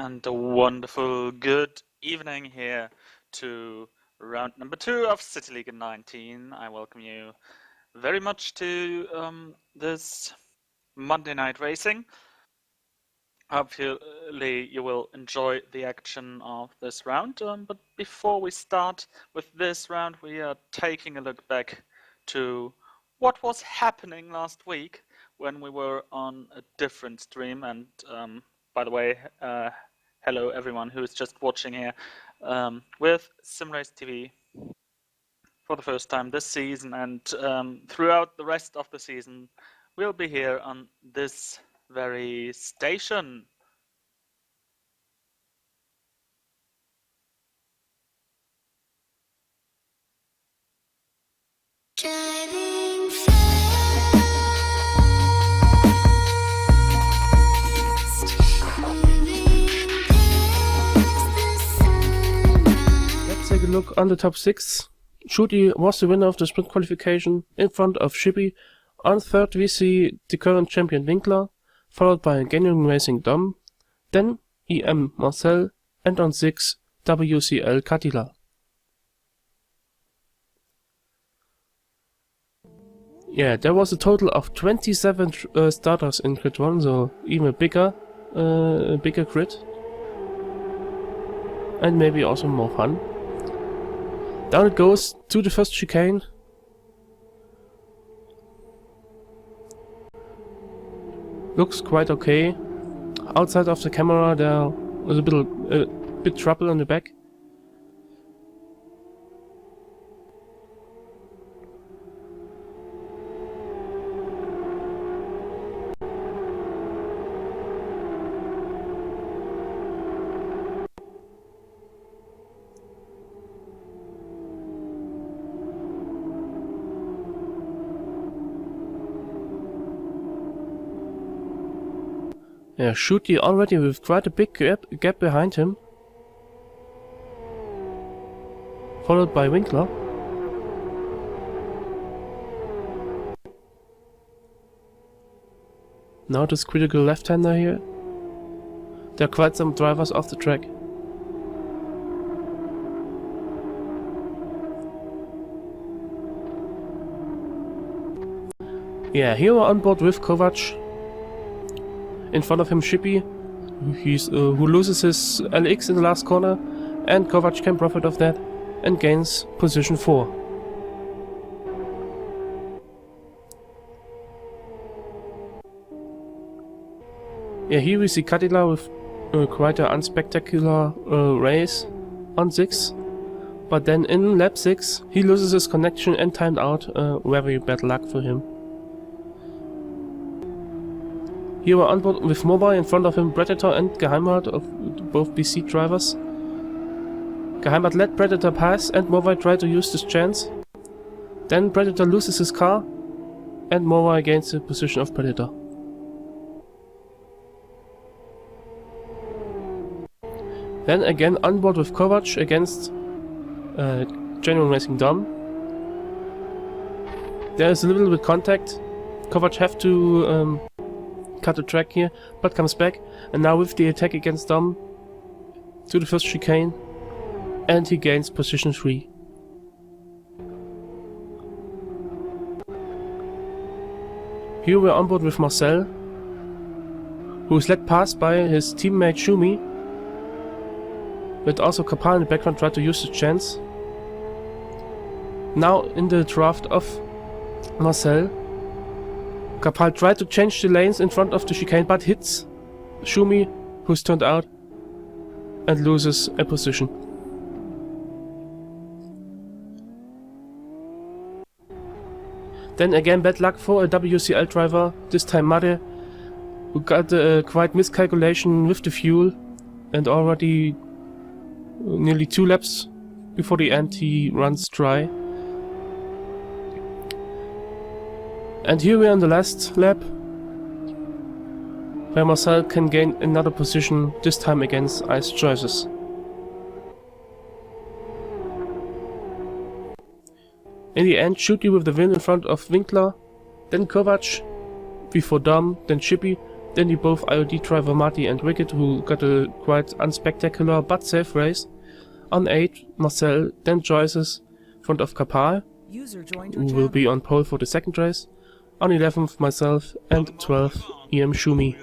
And a wonderful good evening here to round number 2 of CityLiga 19. I welcome you very much to this Monday night racing. Hopefully you will enjoy the action of this round. But before we start with this round, we are taking a look back to what was happening last week when we were on a different stream. And by the way, hello everyone who is just watching here with SimRace TV for the first time this season, and throughout the rest of the season we'll be here on this very station. Driving fast, moving past the sunrise. Let's take a look on the top 6. Shooty was the winner of the sprint qualification in front of Shippy. On third we see the current champion Winkler, followed by Genuine Racing Dom, then EM Marcel, and on 6 WCL Katila. Yeah, there was a total of 27 starters in Crit 1, so even a bigger crit. And maybe also more fun. Down it goes to the first chicane. Looks quite okay. Outside of the camera there was a bit trouble in the back. Yeah, Shooty already with quite a big gap behind him. Followed by Winkler. Now this critical left-hander here. There are quite some drivers off the track. Yeah, here we're on board with Kovac. In front of him Shippy, who loses his LX in the last corner, and Kovac can profit of that and gains position 4. Yeah, here we see Katila with quite an unspectacular race on 6, but then in lap 6 he loses his connection and timed out, very bad luck for him. Here we're on board with Mobile, in front of him Predator and Geheimrat, of both BC drivers. Geheimrat let Predator pass and Mobile tried to use this chance. Then Predator loses his car and Mobile gains the position of Predator. Then again on board with Kovac against Genuine Racing Dom. There is a little bit contact. Kovac have to cut the track here, but comes back, and now with the attack against Dom to the first chicane, and he gains position 3. Here we're on board with Marcel, who is led past by his teammate Shumi, but also Kapal in the background tried to use the chance. Now in the draft of Marcel, Kapal tried to change the lanes in front of the chicane, but hits Shumi, who's turned out, and loses a position. Then again bad luck for a WCL driver, this time Made, who got a quite miscalculation with the fuel, and already nearly 2 laps before the end he runs dry. And here we are on the last lap, where Marcel can gain another position, this time against Ice Choices. In the end, Shooty with the win in front of Winkler, then Kovac, before Dom, then Shippy, Then the both IOD driver Marty and Wicked, who got a quite unspectacular but safe race. On 8, Marcel, then Joyces, front of Kapal, who will be on pole for the second race. On 11th, myself, and 12th, EM Shumi.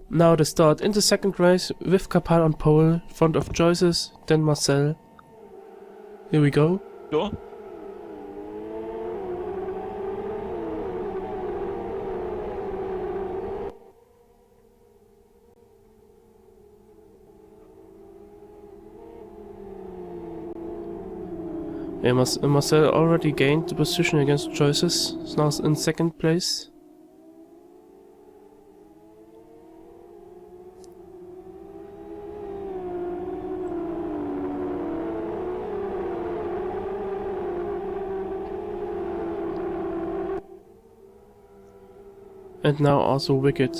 Now the start in the second race with Kapal on pole, front of Joyces, then Marcel. Here we go. Sure. Yeah, Marcel already gained the position against Joyces, is now in second place. And now also Wicked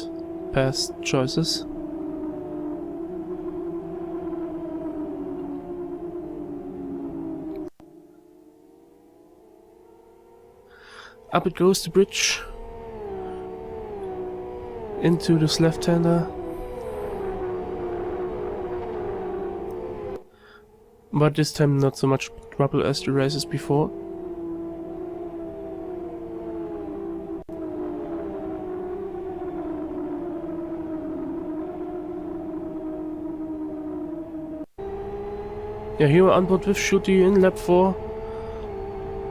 passed Joyces. Up it goes the bridge. Into this left-hander. But this time not so much trouble as the races before. Yeah, here we're on board with Shooty in lap 4.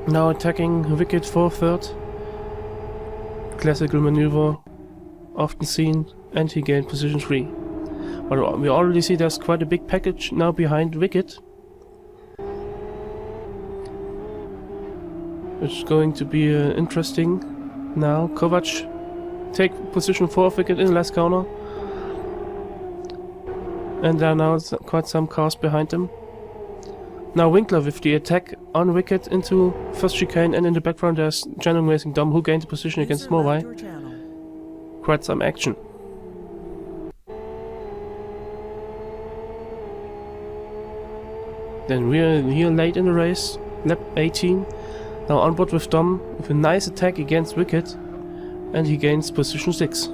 Now attacking Wicked for third. Classical maneuver, often seen, and he gained position 3. But we already see there's quite a big package now behind Wicked. Which is going to be interesting. Now Kovac take position 4 of Wicked in the last corner. And there are now quite some cars behind him. Now Winkler with the attack on Wicked into first chicane, and in the background there's Genuine Racing Dom, who gained the position against Morvai. Quite some action. Then we're here late in the race, lap 18. Now on board with Dom with a nice attack against Wicked, and he gains position 6.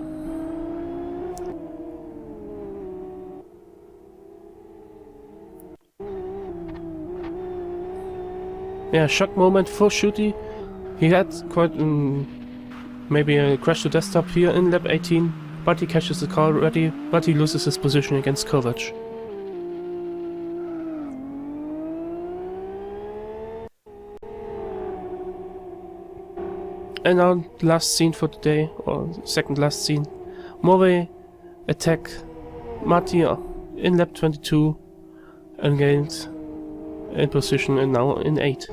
Yeah, shock moment for Shooty. He had quite maybe a crash to desktop here in lap 18, but he catches the car already, but he loses his position against Kovac. And now last scene for today, or second last scene. Morvai attack Marty in lap 22 and gained in position and now in 8.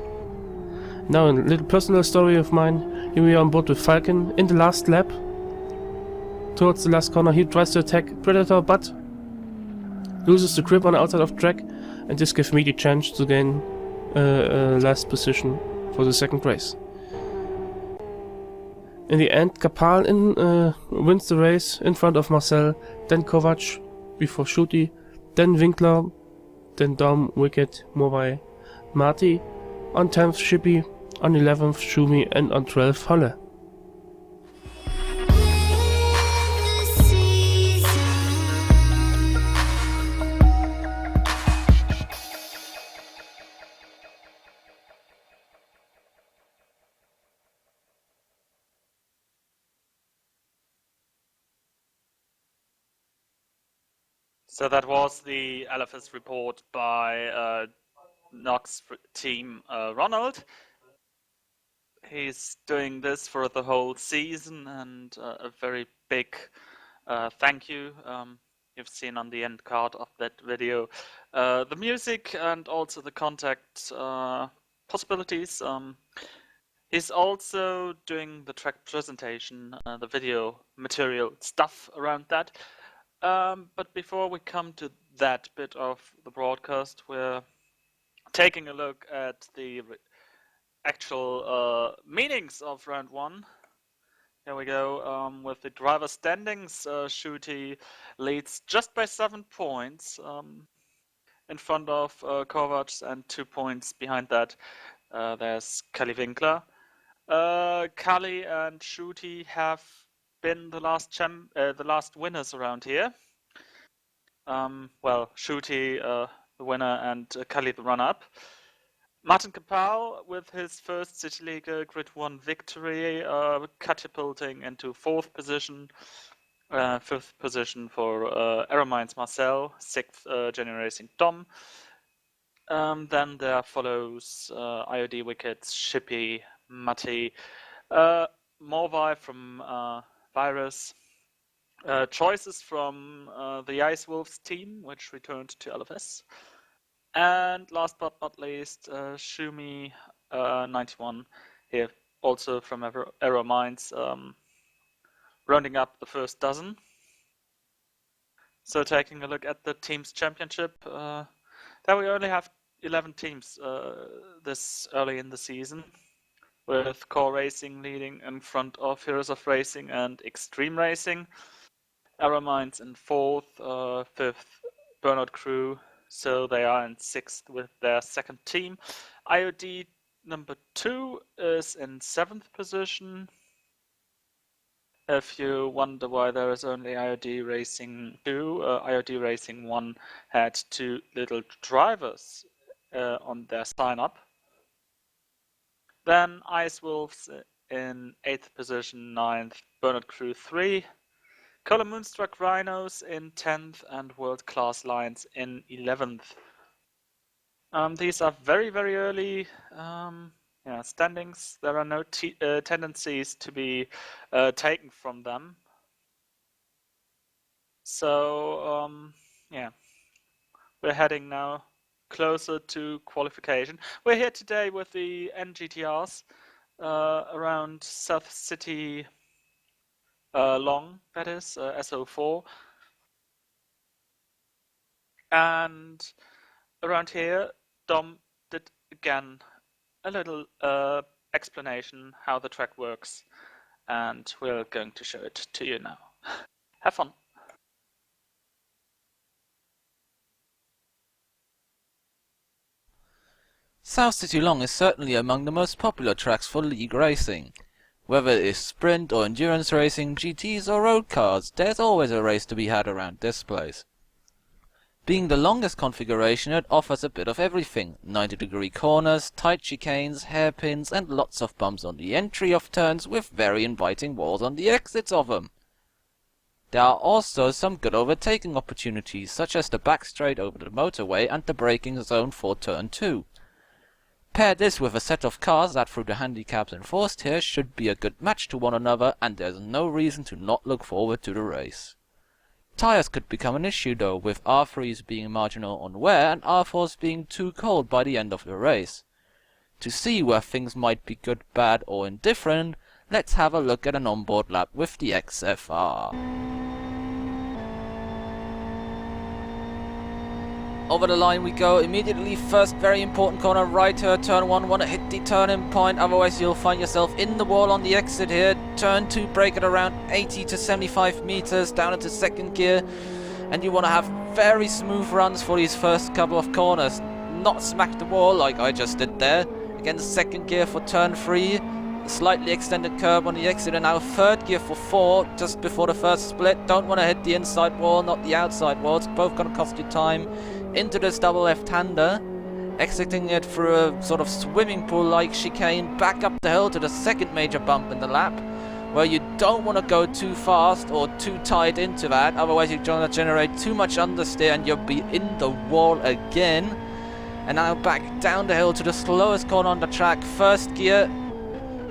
Now a little personal story of mine. Here we are on board with Falcon in the last lap. Towards the last corner he tries to attack Predator but loses the grip on the outside of track, and this gives me the chance to gain last position for the second race. In the end Kapal wins the race in front of Marcel, then Kovac before Shooty, then Winkler, then Dom, Wicked, Morvai, Marty, on 10th Shippy, on 11th Shumi, and on 12th Holle. So that was the LFS report by Nox team Ronald. He's doing this for the whole season, and a very big thank you. You've seen on the end card of that video the music and also the contact possibilities. He's also doing the track presentation, the video material stuff around that. But before we come to that bit of the broadcast, we're taking a look at the actual meanings of round 1. Here we go. With the driver standings, Shooty leads just by 7 points in front of Kovac, and 2 points behind that there's Kali Winkler. Kali and Shooty have been the last winners around here. Well, Shuti, the winner, and Kali, the runner-up. Martin Kapal, with his first CityLiga Grid 1 victory, catapulting into 4th position. 5th position for Aeromines Marcel, 6th Genuine Racing Dom. Then there follows IOD Wickets, Shippy, Matti, Morvi from Virus, choices from the Ice Wolves team, which returned to LFS. And last but not least, Shumi 91 here, also from Aeromines, rounding up the first dozen. So taking a look at the teams championship, there we only have 11 teams this early in the season, with Core Racing leading in front of Heroes of Racing and Extreme Racing. Aeromines in 4th, 5th Burnout Crew, so they are in 6th with their second team. IOD number 2 is in 7th position. If you wonder why there is only IOD Racing 2, IOD Racing 1 had 2 little drivers on their sign-up. Then Ice Wolves in 8th position, 9th, Burnout Crew 3, Color Moonstruck Rhinos in 10th, and World Class Lions in 11th. These are very, very early standings. There are no tendencies to be taken from them. So, we're heading now closer to qualification. We're here today with the NGTRs around South City Long, that is, SO4. And around here, Dom did again a little explanation how the track works, and we're going to show it to you now. Have fun. South City Long is certainly among the most popular tracks for league racing. Whether it is sprint or endurance racing, GTs or road cars, there's always a race to be had around this place. Being the longest configuration, it offers a bit of everything: 90-degree corners, tight chicanes, hairpins, and lots of bumps on the entry of turns with very inviting walls on the exits of them. There are also some good overtaking opportunities, such as the back straight over the motorway and the braking zone for turn 2. Pair this with a set of cars that, through the handicaps enforced here, should be a good match to one another, and there's no reason to not look forward to the race. Tires could become an issue though, with R3s being marginal on wear and R4s being too cold by the end of the race. To see where things might be good, bad or indifferent, let's have a look at an onboard lap with the XFR. Over the line we go immediately. First very important corner, right here, turn 1, want to hit the turning point, otherwise you'll find yourself in the wall on the exit here. Turn 2, brake at around 80 to 75 meters down into second gear, and you want to have very smooth runs for these first couple of corners, not smack the wall like I just did there. Again, second gear for turn 3, slightly extended curb on the exit, and now third gear for 4 just before the first split. Don't want to hit the inside wall, not the outside wall, it's both going to cost you time. Into this double left-hander, exiting it through a sort of swimming pool-like chicane, back up the hill to the second major bump in the lap, where you don't want to go too fast or too tight into that, otherwise you're going to generate too much understeer and you'll be in the wall again. And now back down the hill to the slowest corner on the track, first gear.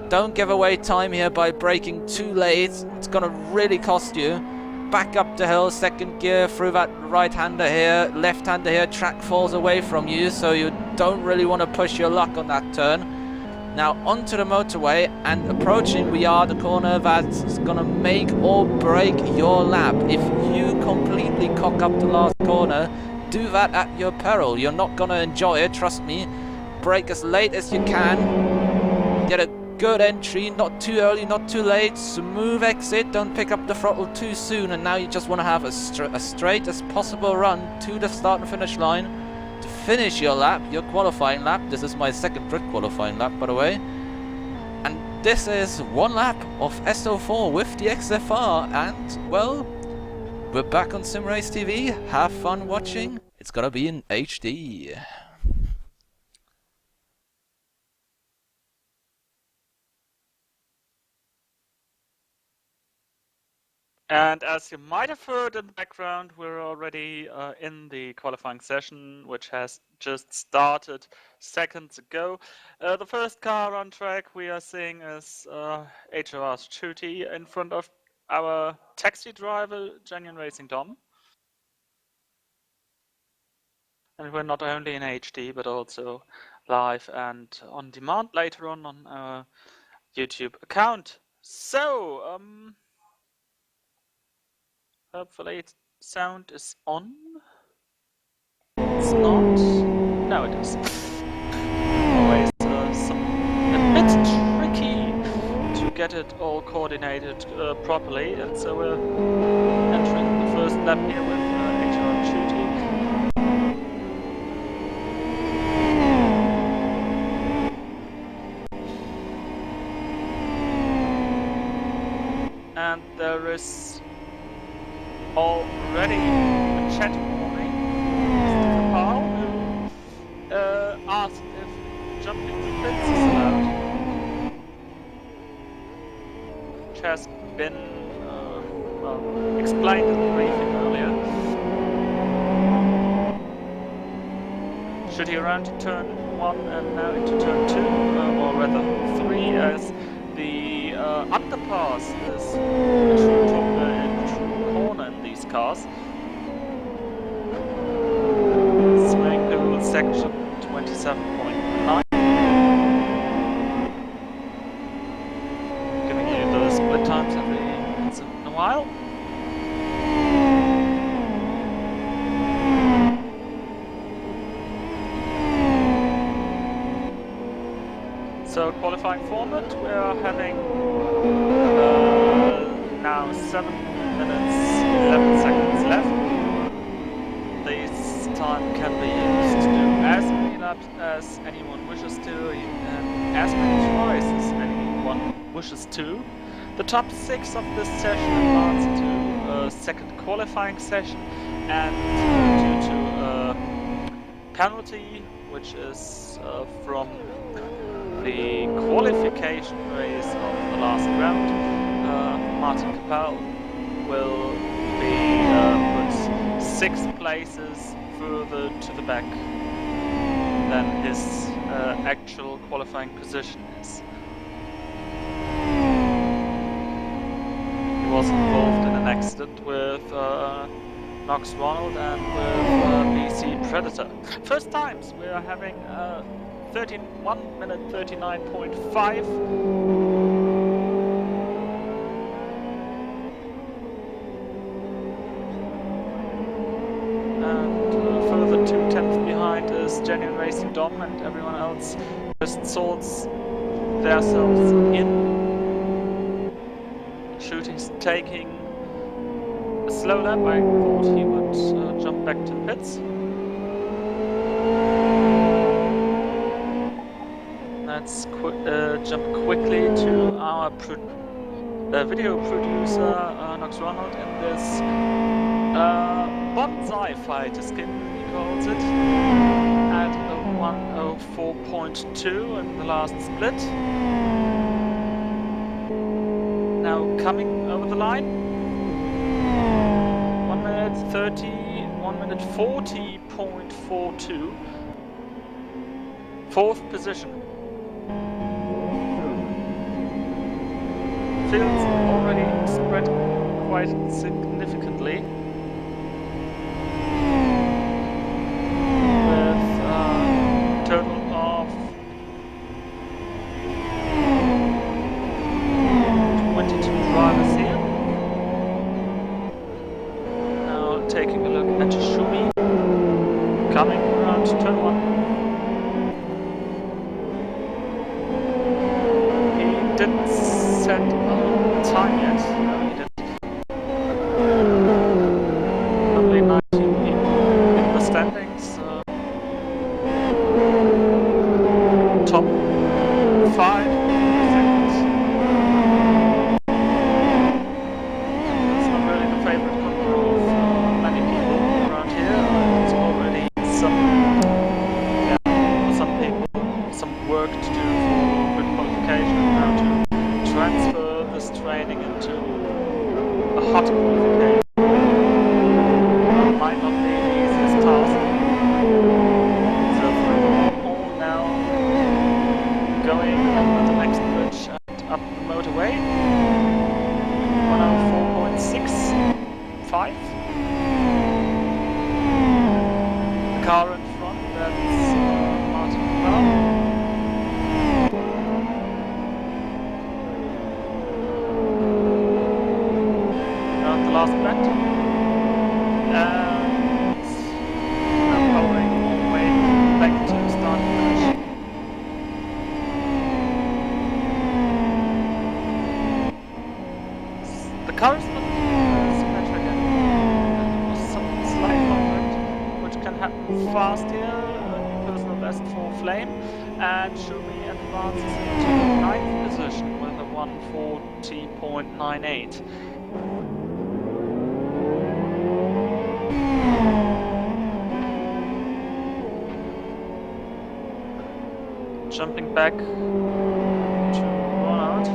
Don't give away time here by braking too late, it's going to really cost you. Back up the hill, second gear through that right-hander here, left-hander here, track falls away from you, so you don't really want to push your luck on that turn. Now onto the motorway, and approaching we are the corner that's going to make or break your lap. If you completely cock up the last corner, do that at your peril. You're not going to enjoy it, trust me. Brake as late as you can, get a good entry, not too early, not too late, smooth exit, don't pick up the throttle too soon, and now you just want to have as straight as possible run to the start and finish line to finish your lap, your qualifying lap. This is my second grid qualifying lap, by the way. And this is one lap of SO4 with the XFR, and well, we're back on SimRace TV. Have fun watching. It's gonna be in HD. And as you might have heard in the background, we're already in the qualifying session, which has just started seconds ago. The first car on track we are seeing is HR's Shooty in front of our taxi driver, Genuine Racing Dom. And we're not only in HD, but also live and on demand later on our YouTube account. So, hopefully sound is on. It's not. No, it is. Always a bit tricky to get it all coordinated properly, and so we're entering the first lap here with HR Shooty. And there is already a chat warning. Mr. Kapal, who asked if jumping to pits is allowed. Which has been well, explained in the briefing earlier. Should he around to turn 1 and now into turn 2, or rather 3, as the underpass is a true corner in these cars. Swimming pool section 27.9. Giving you the split times every once in a while. So qualifying format, we are having now 7 minutes 11 seconds left. This time can be used to do as many laps as anyone wishes to, and as many tries as anyone wishes to. The top 6 of this session advance to a second qualifying session, and due to a penalty, which is from the qualification race of the last round, Martin Kapal will be put 6 places further to the back than his actual qualifying position is. He was involved in an accident with Knox Ronald and with BC Predator. First times we are having 1 minute 39.5. And further 2/10 behind is Genuine Racing Dom, and everyone else just sorts themselves in. Shooty's taking a slow lap. I thought he would jump back to the pits. Let's jump quickly to our video producer, Knox Ronald, in this bonsai fight, as he calls it, at a 1:04.2 in the last split. Now coming over the line. 1 minute 40.42. 4th position. Fields already spread quite significantly, with a total of 22 drivers here. Now taking a look at Shumi, coming around turn 1. He didn't set time yet. No, he didn't. into a hot qualification. Might not be the easiest task. So through all now, going over the next bridge and up the motorway. 104.65. The car in front, that's Martin Brown. Now the last bend. And now powering all the way back to start and finish. The car is not symmetric anymore. There was some slight contact, which can happen fast here. New personal best for Flame, and Shumi advances into the 9th position with a 140.98. Jumping back to Ronald.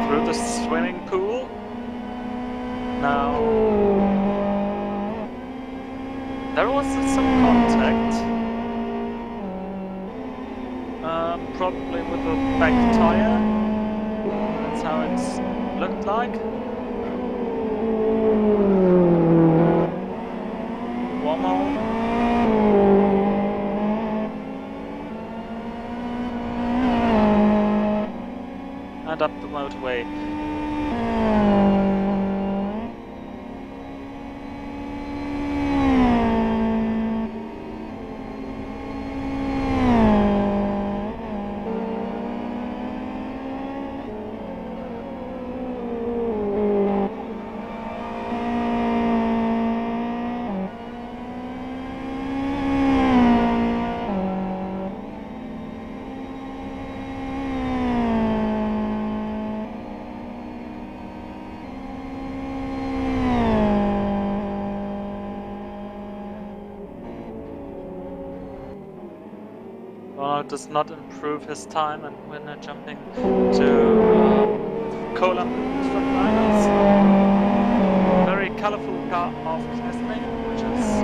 Through the swimming pool. Now there was some contact, probably with the back tire. That's how it looked like. One more. And up the motorway. Does not improve his time, and we're now jumping to Cola from Linus. Very colorful car of Knessling, which is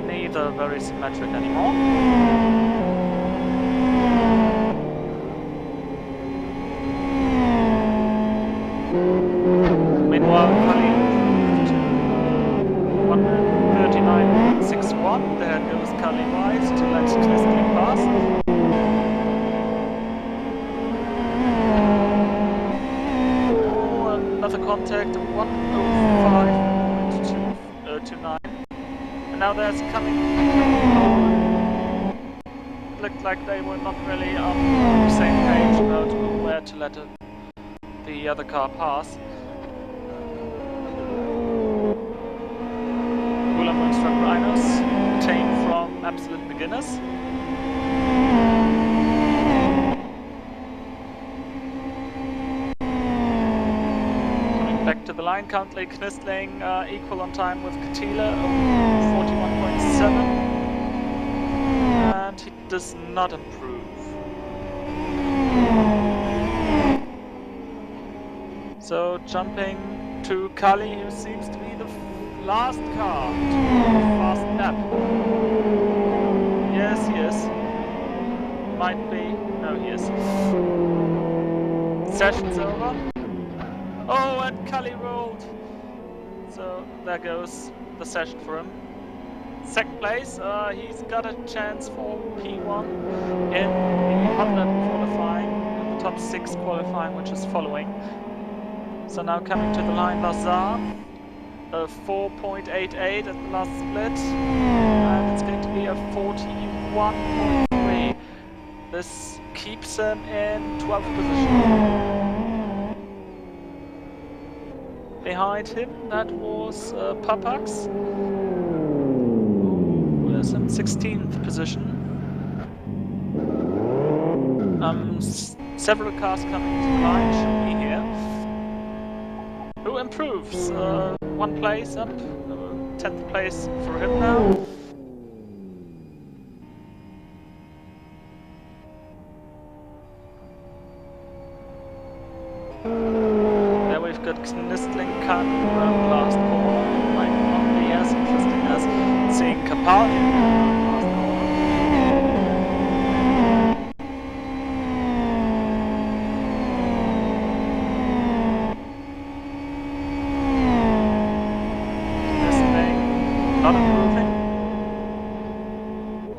neither very symmetric anymore. Meanwhile, Kali improved to 139.61. There goes Kali Wise to let Knessling pass. Oh, another contact of 105.29. And now there's coming. It looked like they were not really on the same page about where to let the other car pass. Moonstruck Rhinos, tame from absolute beginners. Coming back to the line, currently Knistling equal on time with Katila, 41.7. And he does not improve. So jumping to Kali, who seems to be the last car to fast lap. Yes, he is. Might be. No, he is. Session's over. Oh, and Kali rolled. So there goes the session for him. Second place. He's got a chance for P1 in the hot lap qualifying, in the top 6 qualifying, which is following. So now coming to the line, Lazar. 4.88 at the last split, and it's going to be a 41.3. This keeps him in 12th position. Behind him, that was Papax, who is in 16th position. Several cars coming to the line. Should be here. Who improves? 1 place up. 10th place for him now. There we've got Knistling coming around the last corner. Might not be as interesting as seeing Kapal in the last corner. Knistling not improving.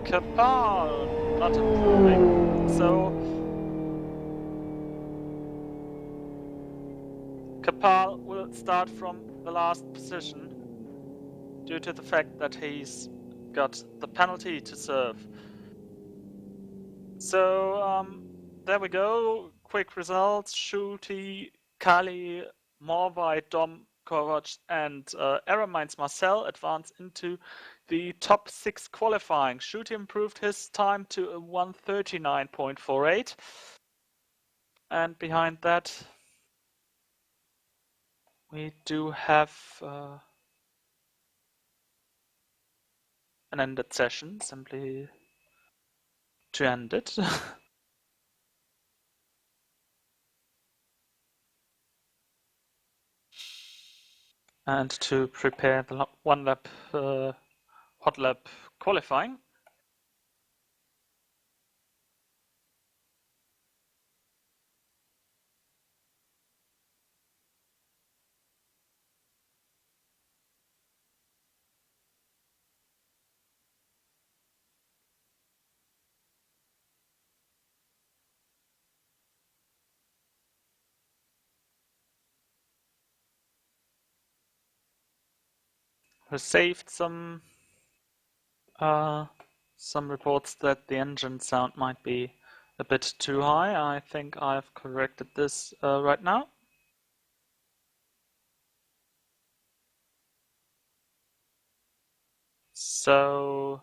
Kapal not improving. So Kapal will start from the last position due to the fact that he's got the penalty to serve. So there we go. Quick results. Schulte, Kali, Morvai, Dom, Kovac and Eremines Marcel advance into the top 6 qualifying. Schulte improved his time to a 1:39.48. And behind that we do have an ended session, simply to end it. And to prepare the 1 lap hot lap qualifying. Received some reports that the engine sound might be a bit too high. I think I've corrected this right now. So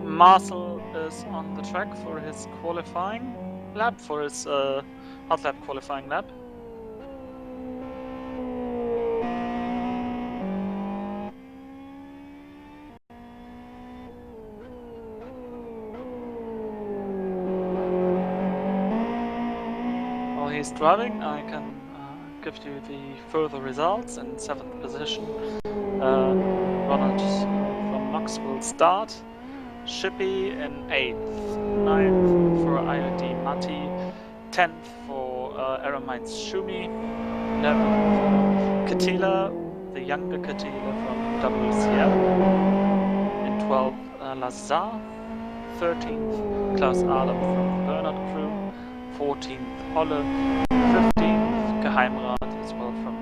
Marcel is on the track for his qualifying lap, for his hot lap qualifying lap. While he's driving, I can give you the further results. In 7th position, Ronald from Knox will start. Shippy in 8th, 9th for IOD Matti, 10th for Eremines Shumi, 11th for Katila, the younger Katila from WCL, in 12th Lazar, 13th Klaus Adam from the Bernard crew, 14th Holle, 15th Geheimrat as well from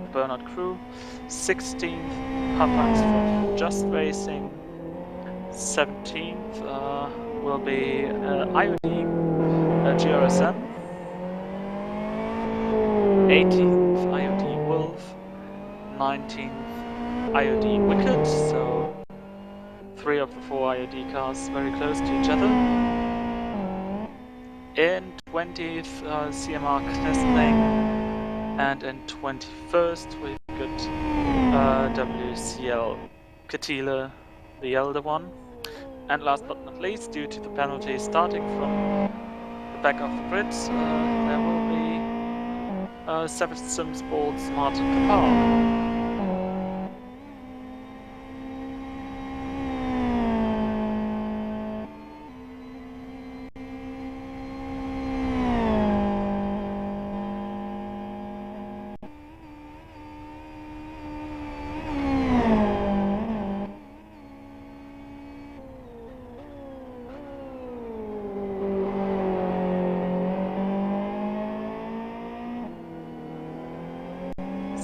the Bernard crew, 16th Papax from Just Racing, 17th will be IOD GRSM, 18th IOD Wolf, 19th IOD Wicked, so 3 of the 4 IOD cars very close to each other. In 20th CMR Knestling, and in 21st we've got WCL Katila, the elder one. And last but not least, due to the penalty starting from the back of the grid, there will be Savage Sim Sports Martin Kapal.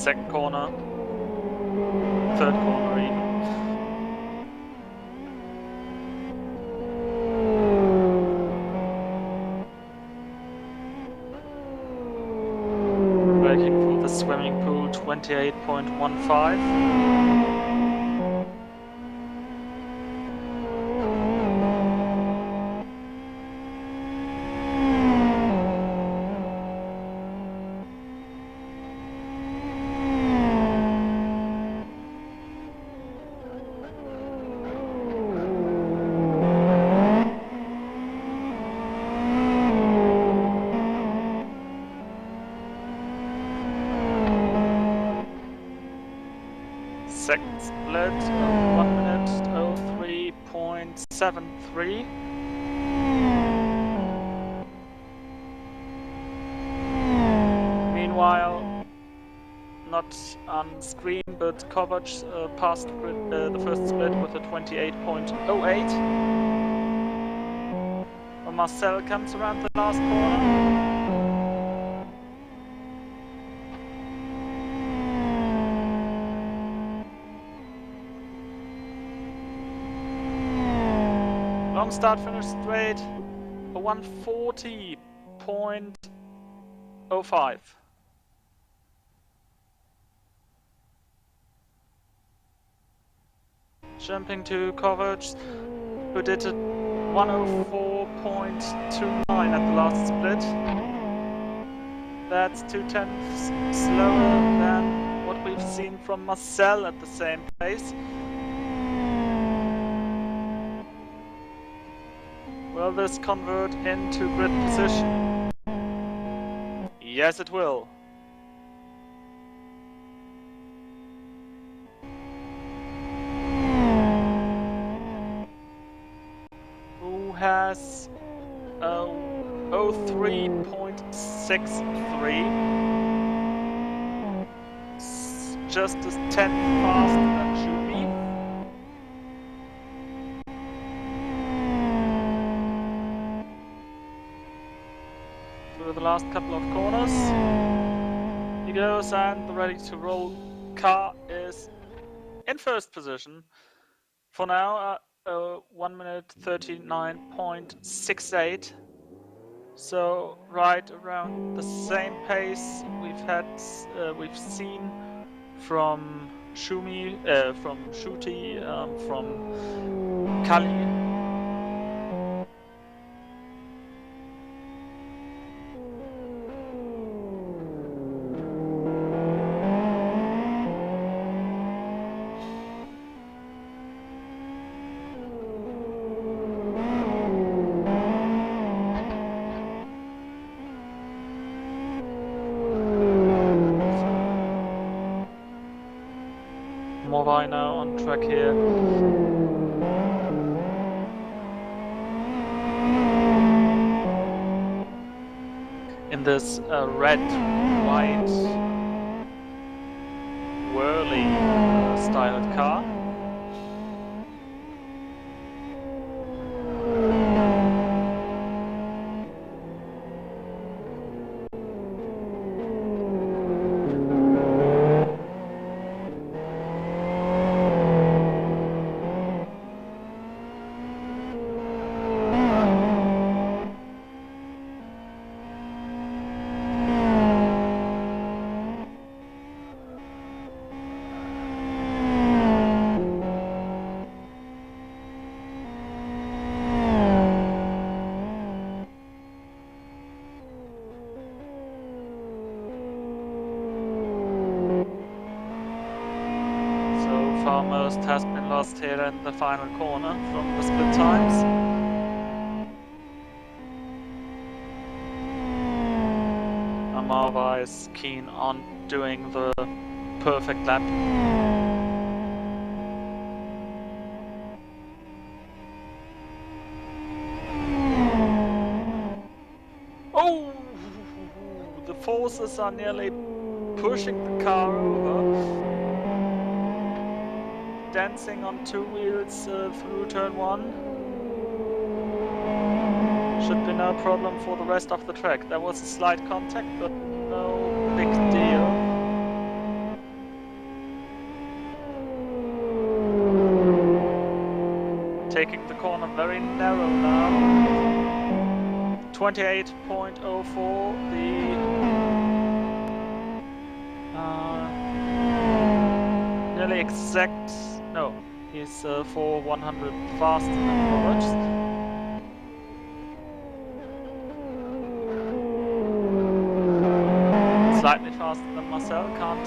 second corner, third corner even. Braking for the swimming pool, 28.15. Second split of 1 minute 03.73. Meanwhile, not on screen, but Kovac passed the first split with a 28.08. When Marcel comes around the last corner. Long start, finish straight, a 140.05. Jumping to Kovac, who did a 104.29 at the last split. That's 2/10 slower than what we've seen from Marcel at the same pace. Will this convert into grid position? Yes, it will. Who has a 03.63? Just a 10 faster than Schumi. Through the last couple of corners. He goes, and the ready to roll car is in first position. For now, 1 minute 39.68. So right around the same pace we've seen from Schumi, from Schuti, from Kali. Morvai now on track here. In this red, white, whirly styled car. Most has been lost here in the final corner from the split times. Amarva is keen on doing the perfect lap. Oh! The forces are nearly pushing the car over. Dancing on two wheels through turn 1. Should be no problem for the rest of the track. There was a slight contact, but no big deal. making the corner very narrow now. 28.04, the nearly exact, no, he's 4/100 faster than Roberts. Slightly faster than Marcel, can't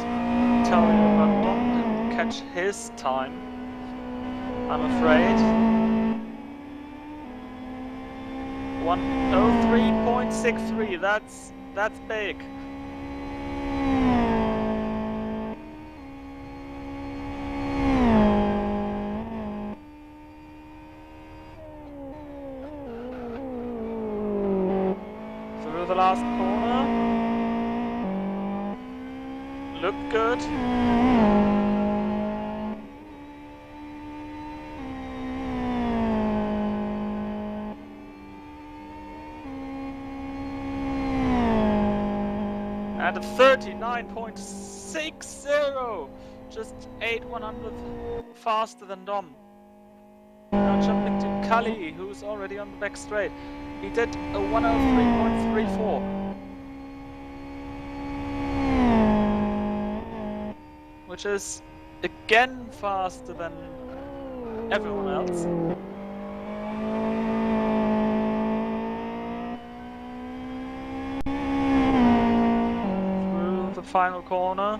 tell you about Dom, didn't catch his time, I'm afraid. 1:03.63, that's big. Through the last corner. Looked good. And a 39.60, just 8/100 faster than Dom. Now jumping to Kali, who's already on the back straight. He did a 1:03.34. Which is again faster than everyone else. Through the final corner.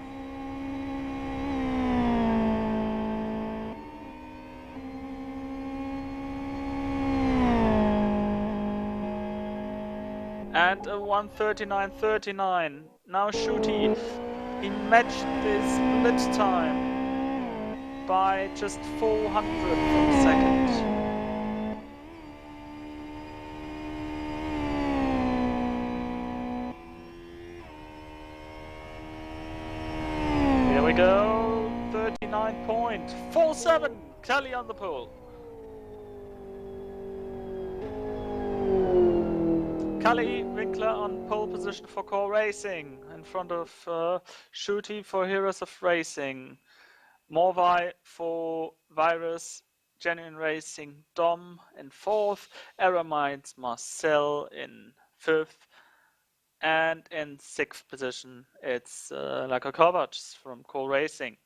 And a 1:39.39. Now Shuti, he matched the split time by just 400 of a second. Here we go, 39.47, Kelly on the pole. Kali Winkler on pole position for Core Racing, in front of Shuti for Heroes of Racing, Morvai for Virus, Genuine Racing Dom in 4th, Eramites Marcel in 5th, and in 6th position it's Laka Kovacs from Core Racing.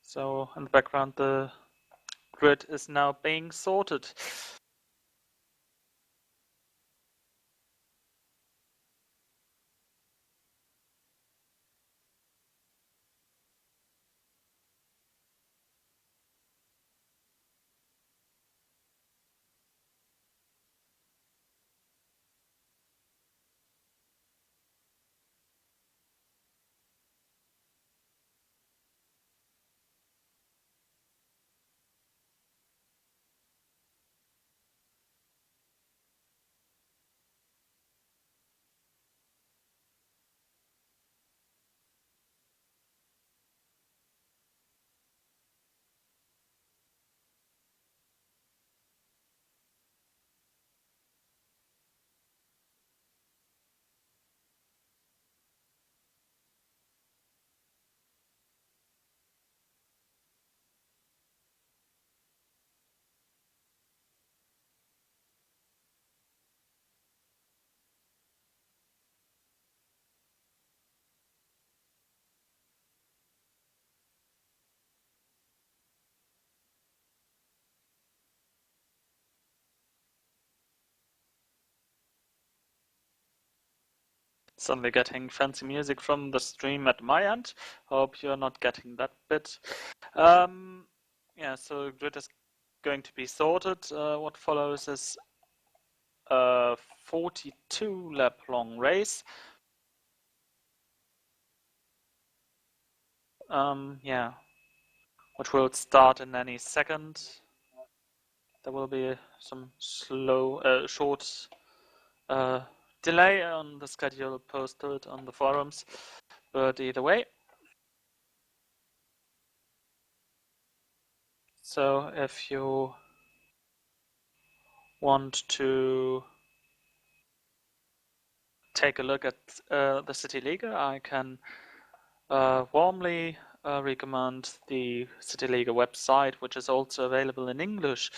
So in the background the grid is now being sorted. Suddenly getting fancy music from the stream at my end. Hope you're not getting that bit. Yeah, so grid is going to be sorted. What follows is a 42 lap long race. Yeah, which will start in any second. There will be some short delay on the schedule posted on the forums, but either way. So if you want to take a look at the CityLiga, I can warmly recommend the CityLiga website, which is also available in English.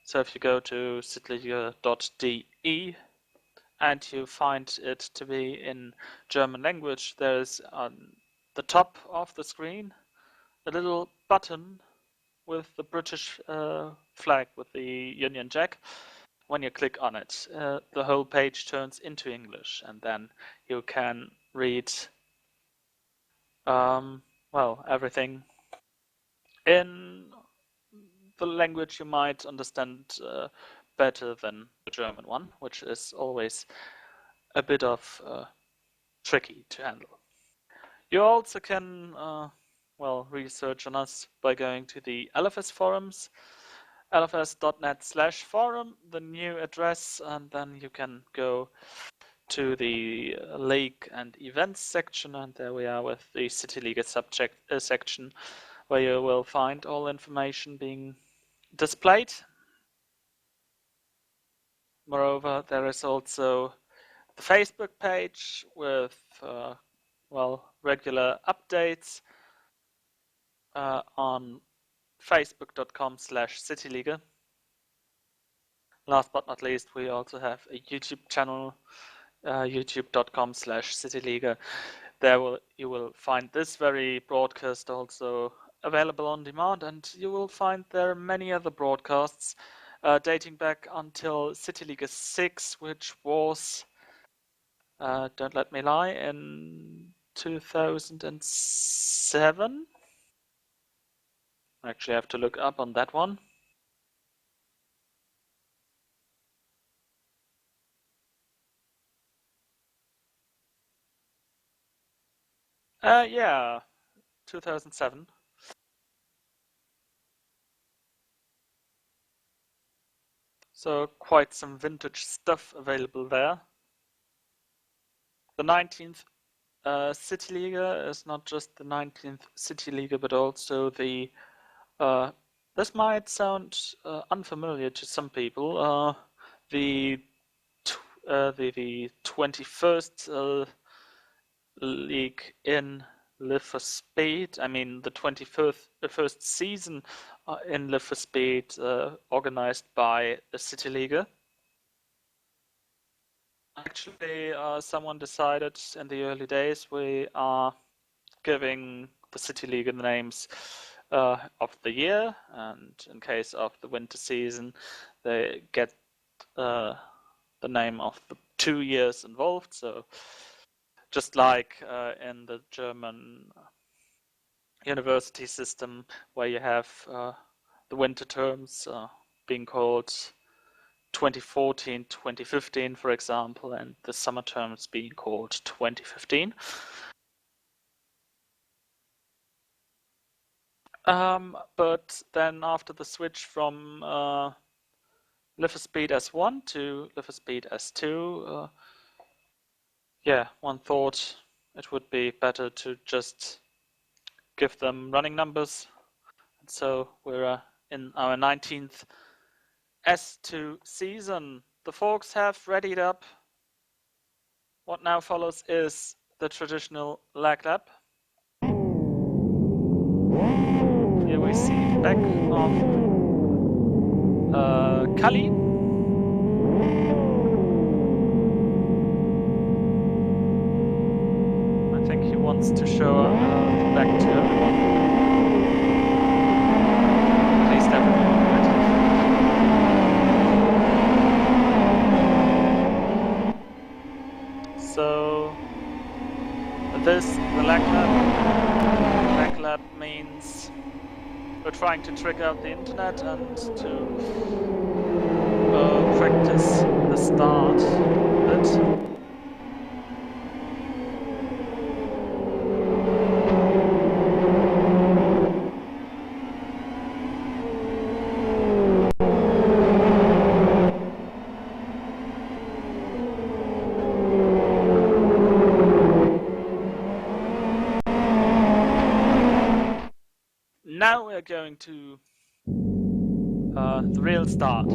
So if you go to cityliga.de and you find it to be in German language, there's on the top of the screen a little button with the British flag, with the Union Jack. When you click on it, the whole page turns into English, and then you can read well, everything in the language you might understand better than the German one, which is always a bit of tricky to handle. You also can well, research on us by going to the LFS forums, lfs.net/forum, the new address, and then you can go to the league and events section, and there we are with the CityLiga subject section, where you will find all information being displayed. Moreover, there is also the Facebook page with well, regular updates on facebook.com/CityLiga. Last but not least, we also have a YouTube channel, youtube.com/CityLiga. There you will find this very broadcast also available on demand, and you will find there many other broadcasts dating back until CityLiga 6, which was, don't let me lie, in 2007. I actually have to look up on that one. Yeah, 2007. So quite some vintage stuff available there. The 19th CityLiga is not just the 19th CityLiga, but also the this might sound unfamiliar to some people. The 21st league in Live for Speed. I mean, the 21st season in Live for Speed, organized by the CityLiga. Actually, someone decided in the early days we are giving the CityLiga the names of the year, and in case of the winter season, they get the name of the 2 years involved. So just like in the German university system, where you have the winter terms being called 2014, 2015, for example, and the summer terms being called 2015. But then after the switch from Live for Speed S1 to Live for Speed S2, yeah, one thought it would be better to just give them running numbers. And so we're in our 19th S2 season. The folks have readied up. What now follows is the traditional lag lap. Here we see the back of Kali. I think he wants to show the back to everyone. At least everyone, right? So this, the lag lap. Lag lap means we're trying to trick out the internet and to practice the start a bit. Now we're going to the real start.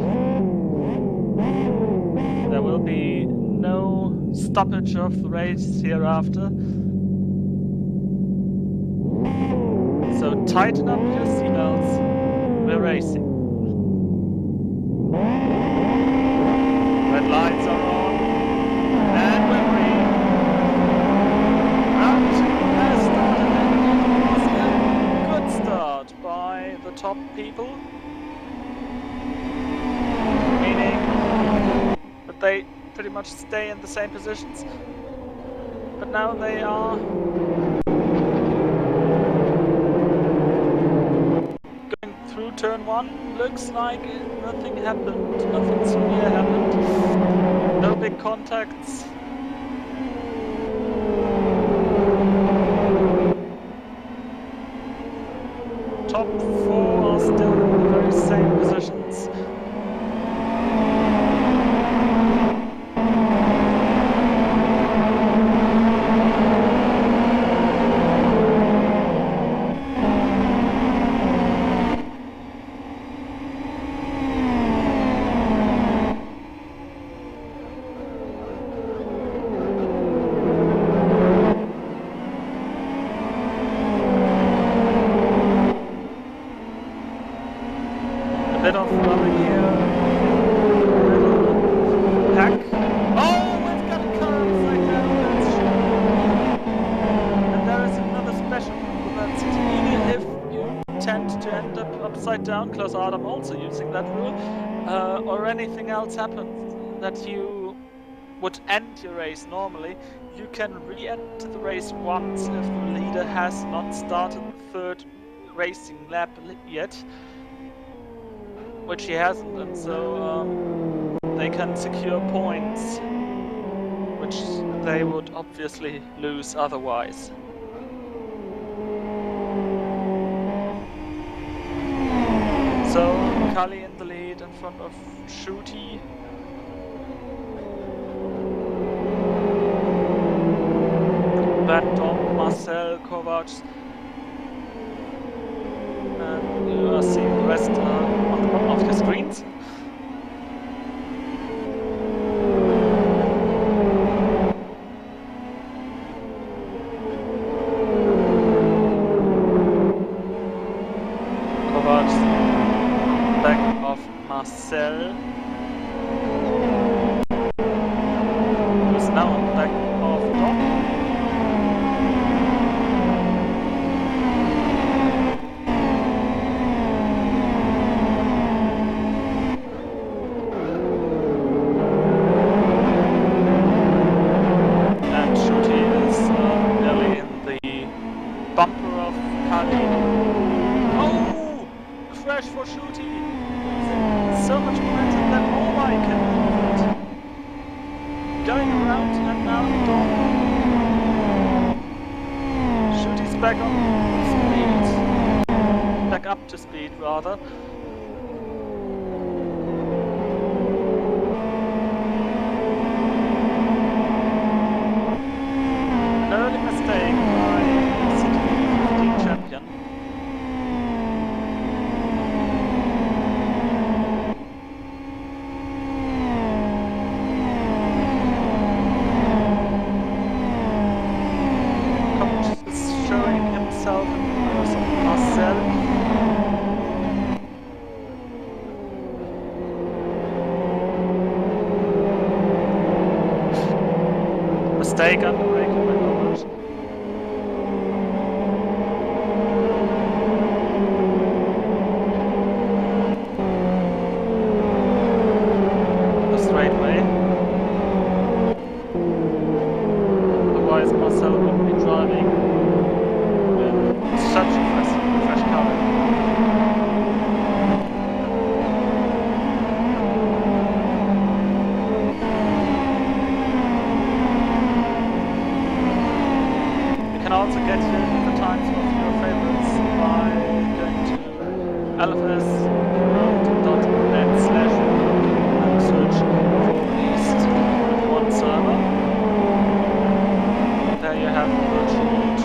There will be no stoppage of the race hereafter. So tighten up your seatbelts. We're racing. Red lights are on. And we're free. Round 2 has started and it was a good start by the top people. Meaning that they pretty much stay in the same positions. But now they are going through turn 1. Looks like nothing happened, nothing severe happened. No big contacts. Top 4 are still in the very same positions. Bit of rubbing here. Little hack. Oh, we've got a car upside down. That's shocking. And there is another special rule that CityLiga, if you tend to end up upside down, Klaus Adam also using that rule, or anything else happens that you would end your race normally, you can re-enter the race once if the leader has not started the third racing lap yet. Which he hasn't, and so they can secure points, which they would obviously lose otherwise. So Kali in the lead in front of Shooty. Then Dom, Marcel, Kovac. And you are seeing the rest on the bottom of your screens. Kovac, back of Marcel. Who's now on the back of Dom. Bumper of Kali. Oh! Crash for Shooty. So much momentum that Mobile can move it. Going around and now Dom. Shooty's back on speed. Back up to speed rather. An early mistake by champion. Coach is showing himself in the person of Marcel. Mistake under braking by Kovac. Marcel would be driving with such a fresh car. You can also get here the times of your favorites by going to lfs.net/. and search for East 1 server. There you have the virtual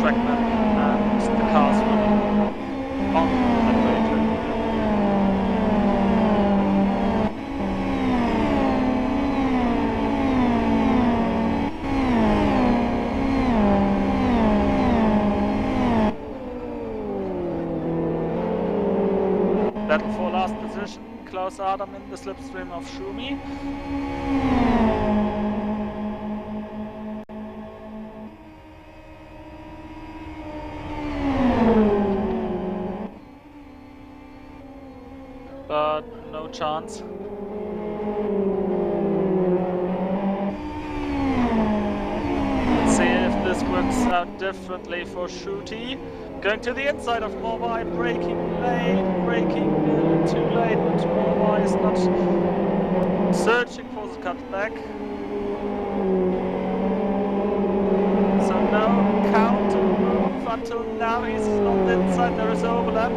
Klaus Adam in the slipstream of Schumi. But no chance. Let's see if this works out differently for Shooty. Going to the inside of Morvai, braking late, braking too late, but Morvai is not searching for the cutback. So no counter move until now. He's on the inside, there is overlap.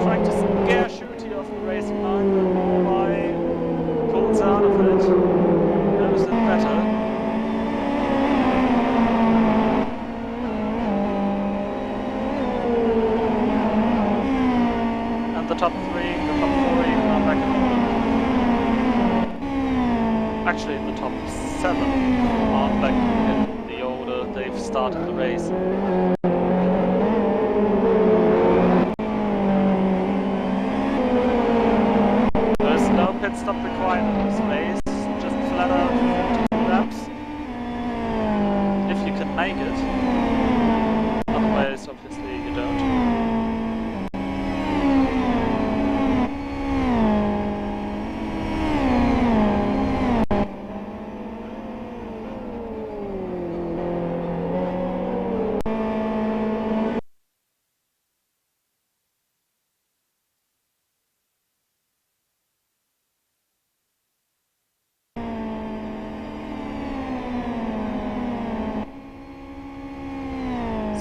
Trying to scare Shooty off the racing line, but Morvai pulls out of it. Knows it better. The top 4 even are back in order. Actually, the top 7 are back in the order they've started the race. There's no pit stop required in this race, just flat out 42 laps. If you can make it. Otherwise, obviously, you don't.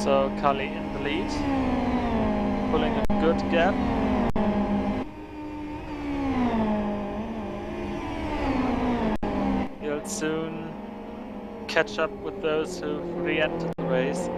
So Kali in the lead, pulling a good gap. He'll soon catch up with those who've re-entered the race.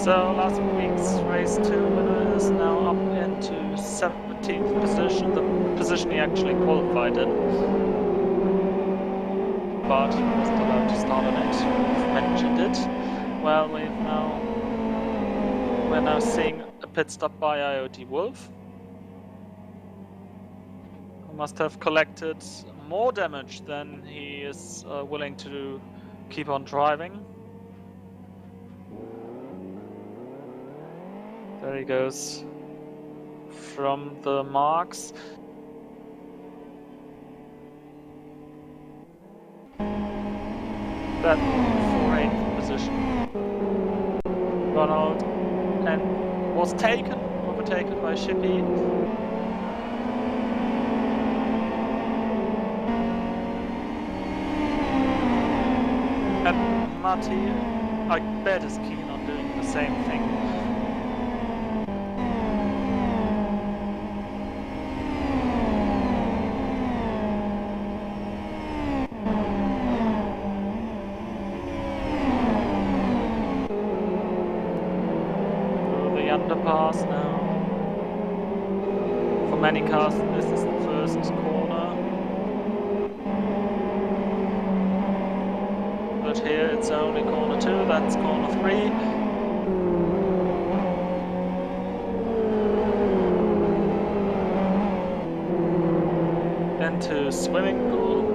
So last week's race 2 winner is now up into 17th position, the position he actually qualified in. But he wasn't allowed to start on it, we've mentioned it. Well, we're now seeing a pit stop by IoT Wolf, who must have collected more damage than he is willing to keep on driving. There he goes from the marks. That for 8th position. Ronald and was overtaken by Shippy. And Matti, I bet, is keen on doing the same thing. Underpass now. For many cars, this is the first corner. But here it's only corner 2, that's corner 3. Into swimming pool.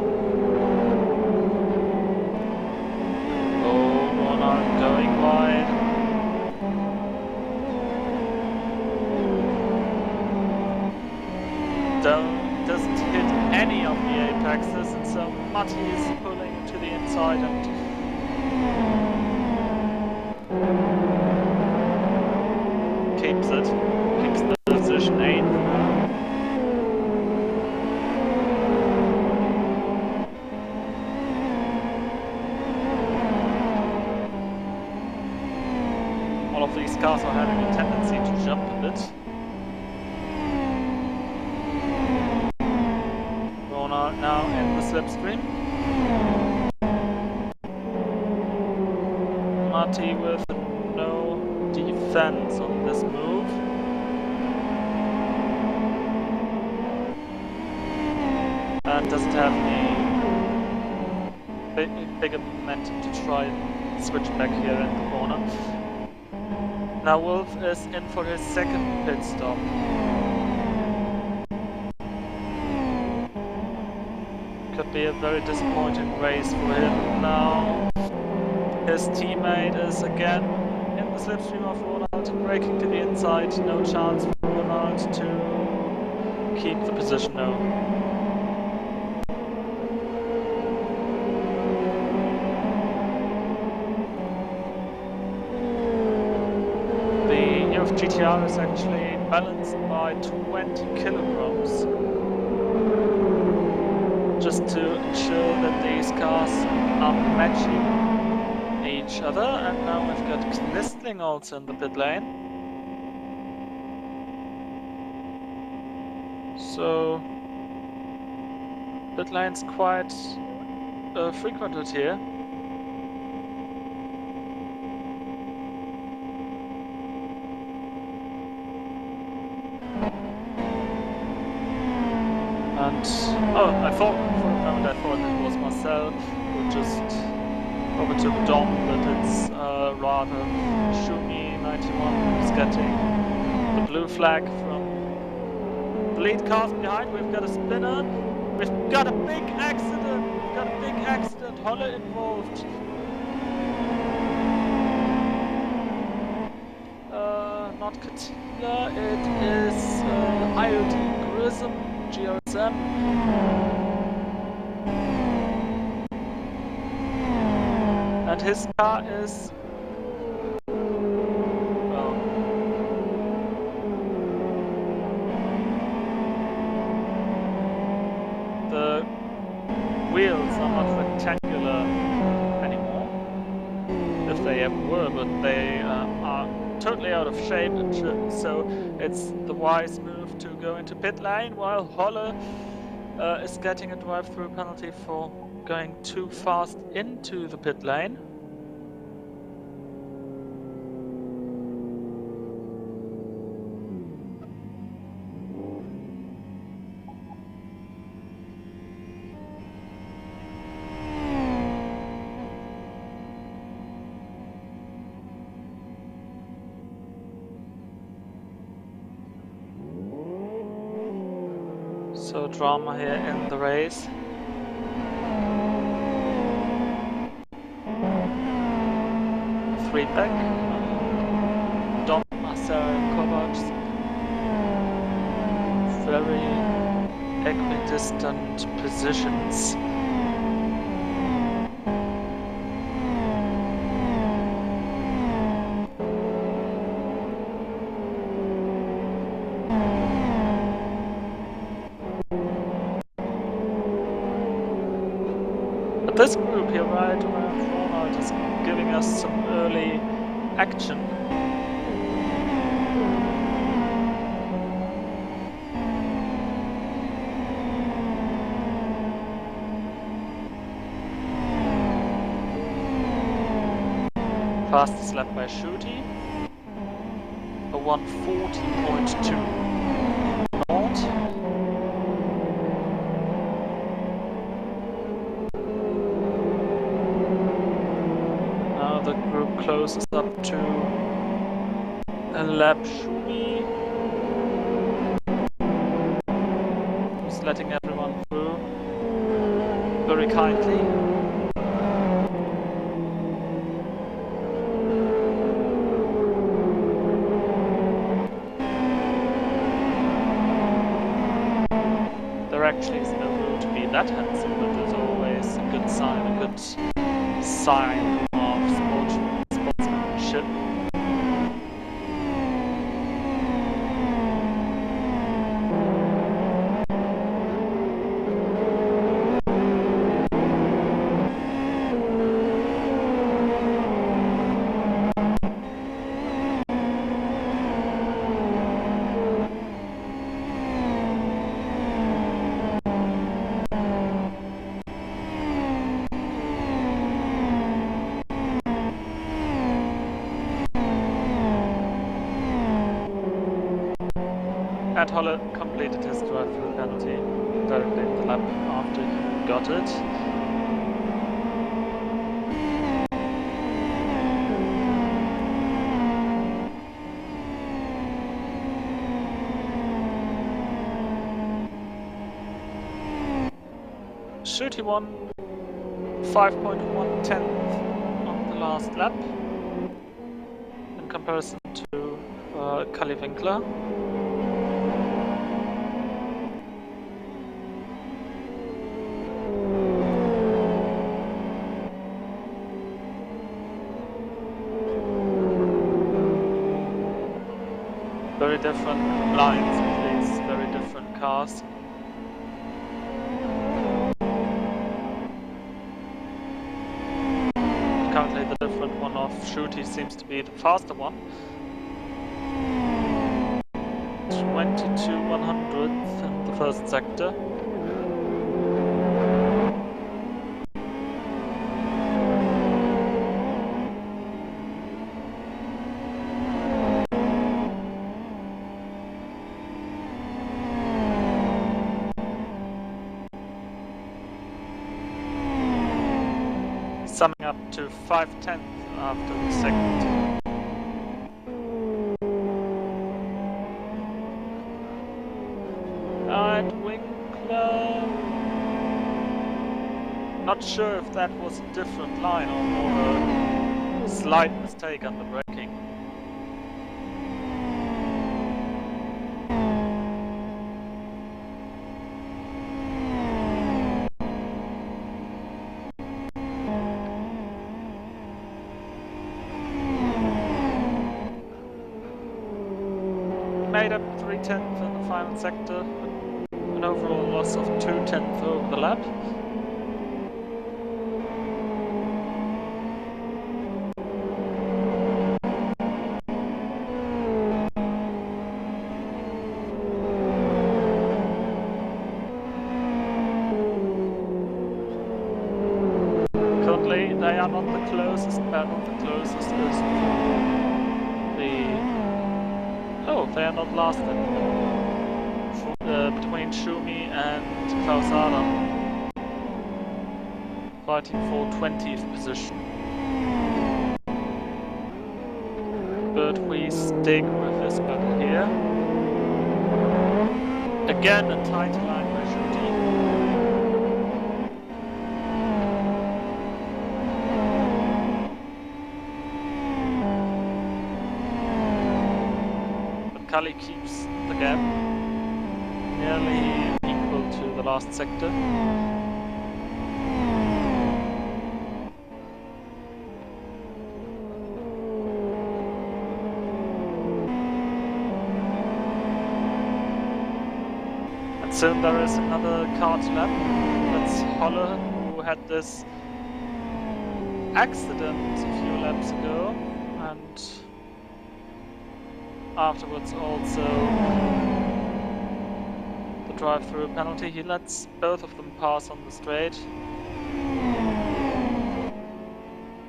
Oh, Ronald going wide. Doesn't hit any of the apexes, and so Matti is pulling to the inside and keeps the position 8th now. All of these cars are having a tendency to jump a bit. Now Marty with no defense on this move. And doesn't have any bigger momentum to try and switch back here in the corner. Now Wolf is in for his second pit stop. Could be a very disappointing race for him now. His teammate is again in the slipstream of Ronald, braking to the inside. No chance for Ronald to keep the position now. The EOF GTR is actually balanced by 20 kilograms. Just to ensure that these cars are matching each other. And now we've got Knistling also in the pit lane. So pit lane's quite frequented here. And oh, I thought for a moment it was Marcel who just overtook Dom, but it's rather Shumi91 who's getting the blue flag from the lead cars behind. We've got a spinner. We've got a big accident. We've got a big accident. Holle involved. Not Katila. It is IoT Grism. GSM. And his car is well, the wheels are not rectangular anymore, if they ever were, but they are totally out of shape, and so it's the wise move to go into pit lane, while Holle is getting a drive-through penalty for going too fast into the pit lane. So drama here in the race. Three back. Dom, Marcel, Kovac. Very equidistant positions. This group here right around Ronald is giving us some early action. Fastest lap by Schuti, a 140.2 knot. The group closes up to a lap Shumi, who's letting everyone through very kindly. There actually is no room to be that handsome, but there's always a good sign, a good sign of sportsmanship. And Holle completed his drive-through penalty directly in the lap after he got it. Shooty won 5.1 tenth on the last lap in comparison to Kalle Winkler. Very different lines with these very different cars. Currently the different one of Shooty seems to be the faster one. 22/100th in the first sector. Summing up to 5/10 after the second. And Winkler, not sure if that was a different line or more a slight mistake on the braking. Made up 3/10 in the final sector, an overall loss of 2/10 over the lap. Currently, they are not the closest, but not the closest is the. Oh, they are not last anymore. Between Schumi and Klaus Adam, fighting for 20th position. But we stick with this battle here. Again, a tight line by Shooty. But Kalle keeps the gap. Nearly equal to the last sector. And soon there is another kart lap. That's Holle, who had this accident a few laps ago, and afterwards also drive-through penalty. He lets both of them pass on the straight.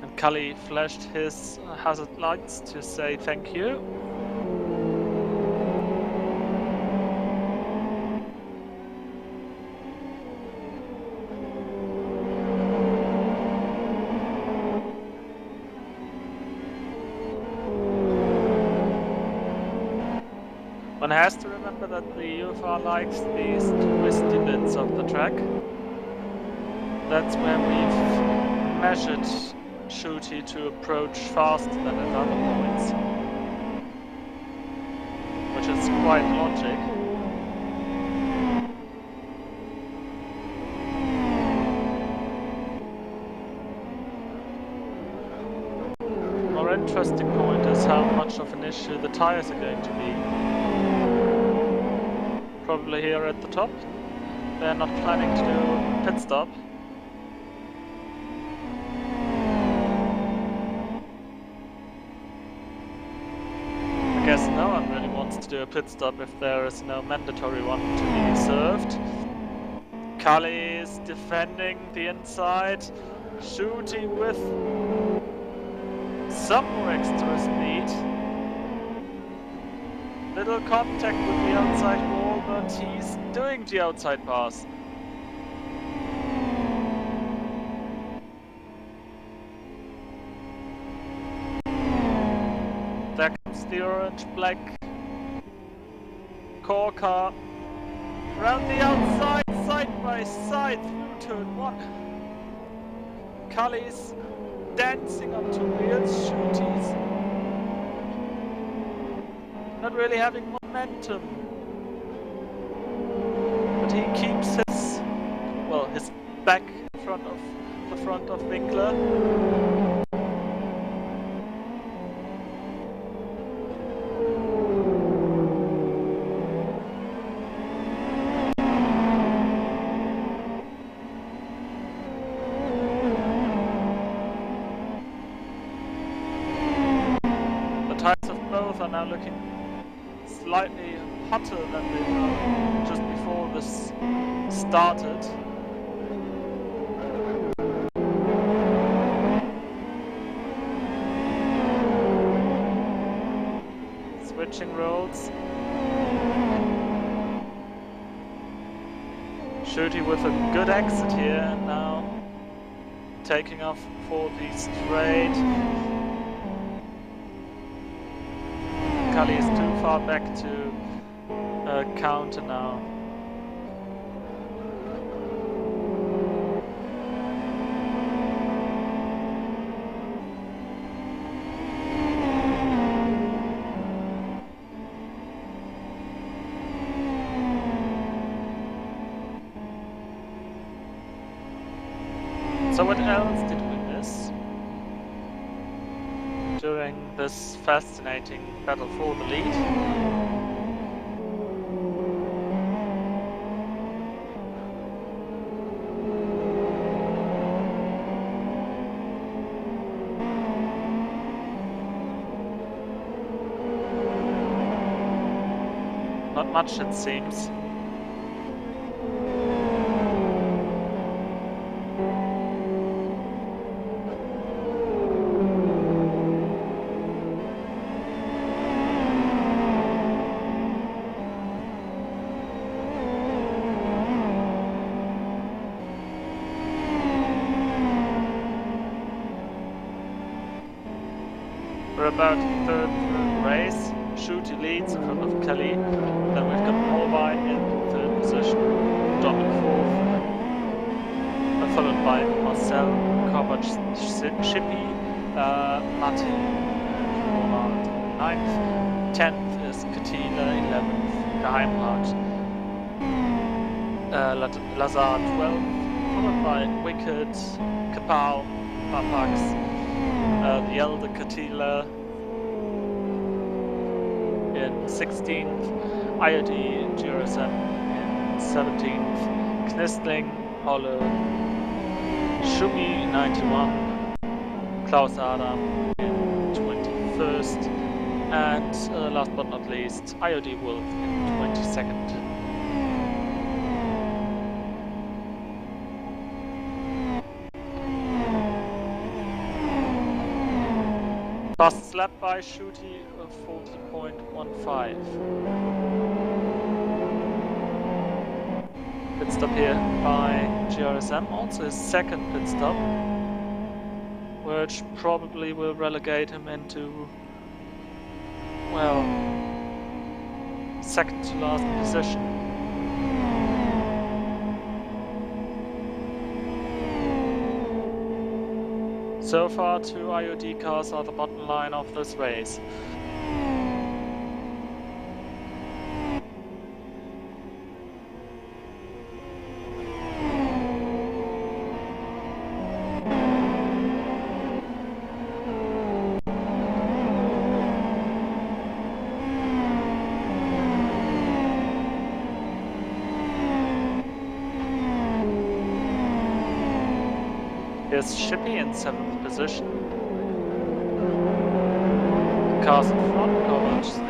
And Kalle flashed his hazard lights to say thank you. One has to remember that the UFR likes these twisty bits of the track. That's where we've measured Shooty to approach faster than at other points, which is quite logic. More interesting point is how much of an issue the tires are going to be. Probably here at the top. They're not planning to do a pit stop. I guess no one really wants to do a pit stop if there is no mandatory one to be served. Kalle is defending the inside. Shooty with some more extra speed. Little contact with the outside wall, but he's doing the outside pass. There comes the orange-black core car. Around the outside, side by side, through turn 1. Cully's dancing up to wheels, Shooty's not really having momentum. But he keeps his back in front of the front of Winkler. The tires of both are now looking slightly hotter than they were just before this started. Switching roads. Shooty with a good exit here and now taking off for the straight. Cully is too far back to counter now. So what else did we miss during this fascinating battle for the lead? Not much, it seems. We're about third through the race. Shooty leads in front of Kelly. Then we've got Morby in third position, John in fourth, followed by Marcel, Kovac, Shippy, Martin, Ronald ninth. 10th is Katila, 11th Geheimrat, Lazar 12th, followed by Wicked, Kapow, Papax, the elder Katila in 16th, IOD GRSM in 17th, Knistling, Holle, Schumi 91, Klaus Adam in 21st, and last but not least, IOD Wolf in 22nd. Fastest lap by Shooty of 40.15. Pit stop here by GRSM, also his second pit stop, which probably will relegate him into, well, second to last position. So far, 2 IOD cars are the bottom line of this race. Here's Shippy in 7th position. Cars in front, Kovac in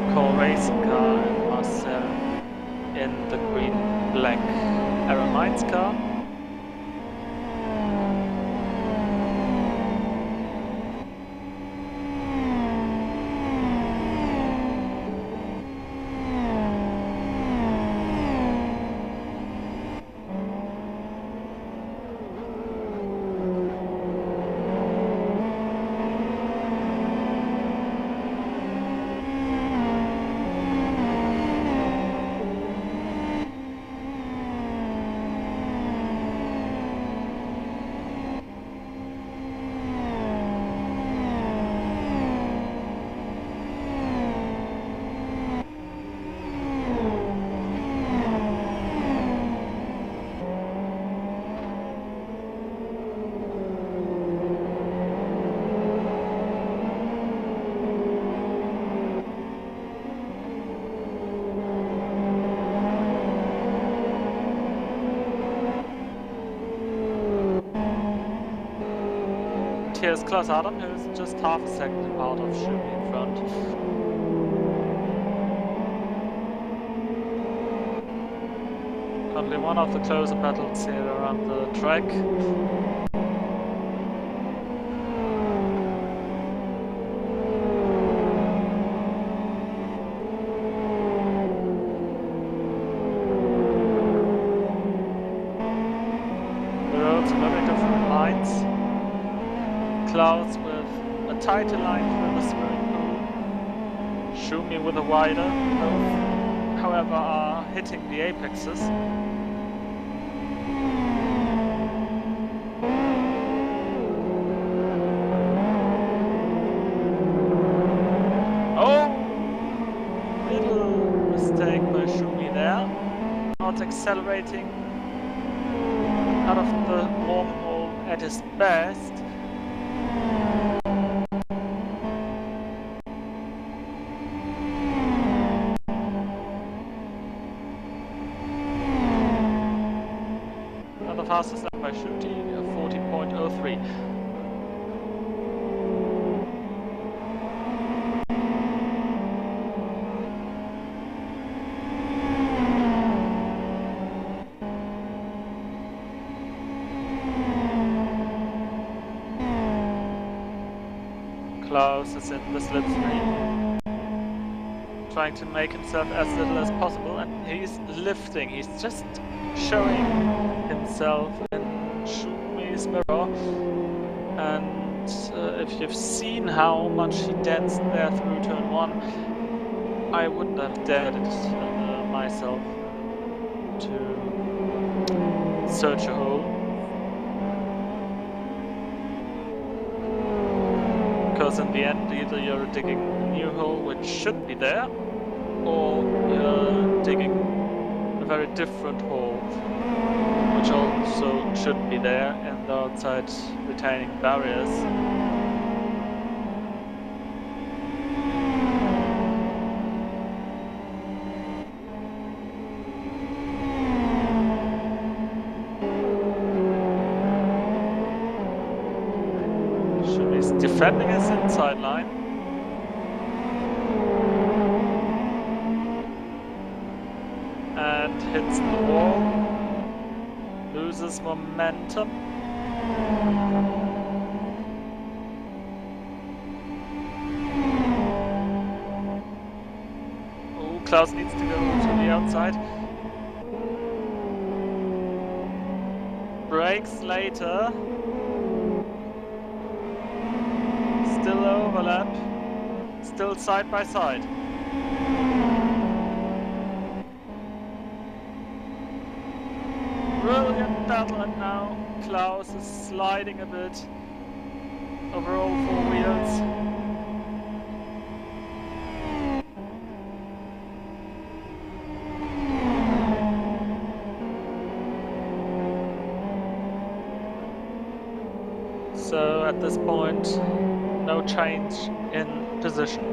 the core racing car, and Marcel in the green-black Aero Mines car. here's Klaus Adam, who's just half a second apart of Schumi in front. Currently one of the closer battles here around the track. The roads are very different lines. Klaus with a tighter line through the swimming pool. Schumi with a wider. Both, however, are hitting the apexes. Oh! Little mistake by Schumi there. Not accelerating out of the wormhole at his best. And the fastest lap by Schuti, 40.03. Klaus is in the slipstream, trying to make himself as little as possible, and he's lifting. He's just showing himself in Schumi's mirror. And if you've seen how much he danced there through turn 1, I wouldn't have dared it myself to search a hole. Because in the end, either you're digging a new hole which should be there, or you're digging a very different hole which also should be there and the outside retaining barriers. Schumi's defending his inside line. And hits the wall. Loses momentum. Oh, Klaus needs to go to the outside. Brakes later. Still overlap. Still side by side. Brilliant battle, and now Klaus is sliding a bit over all four wheels. So at this point, no change in position.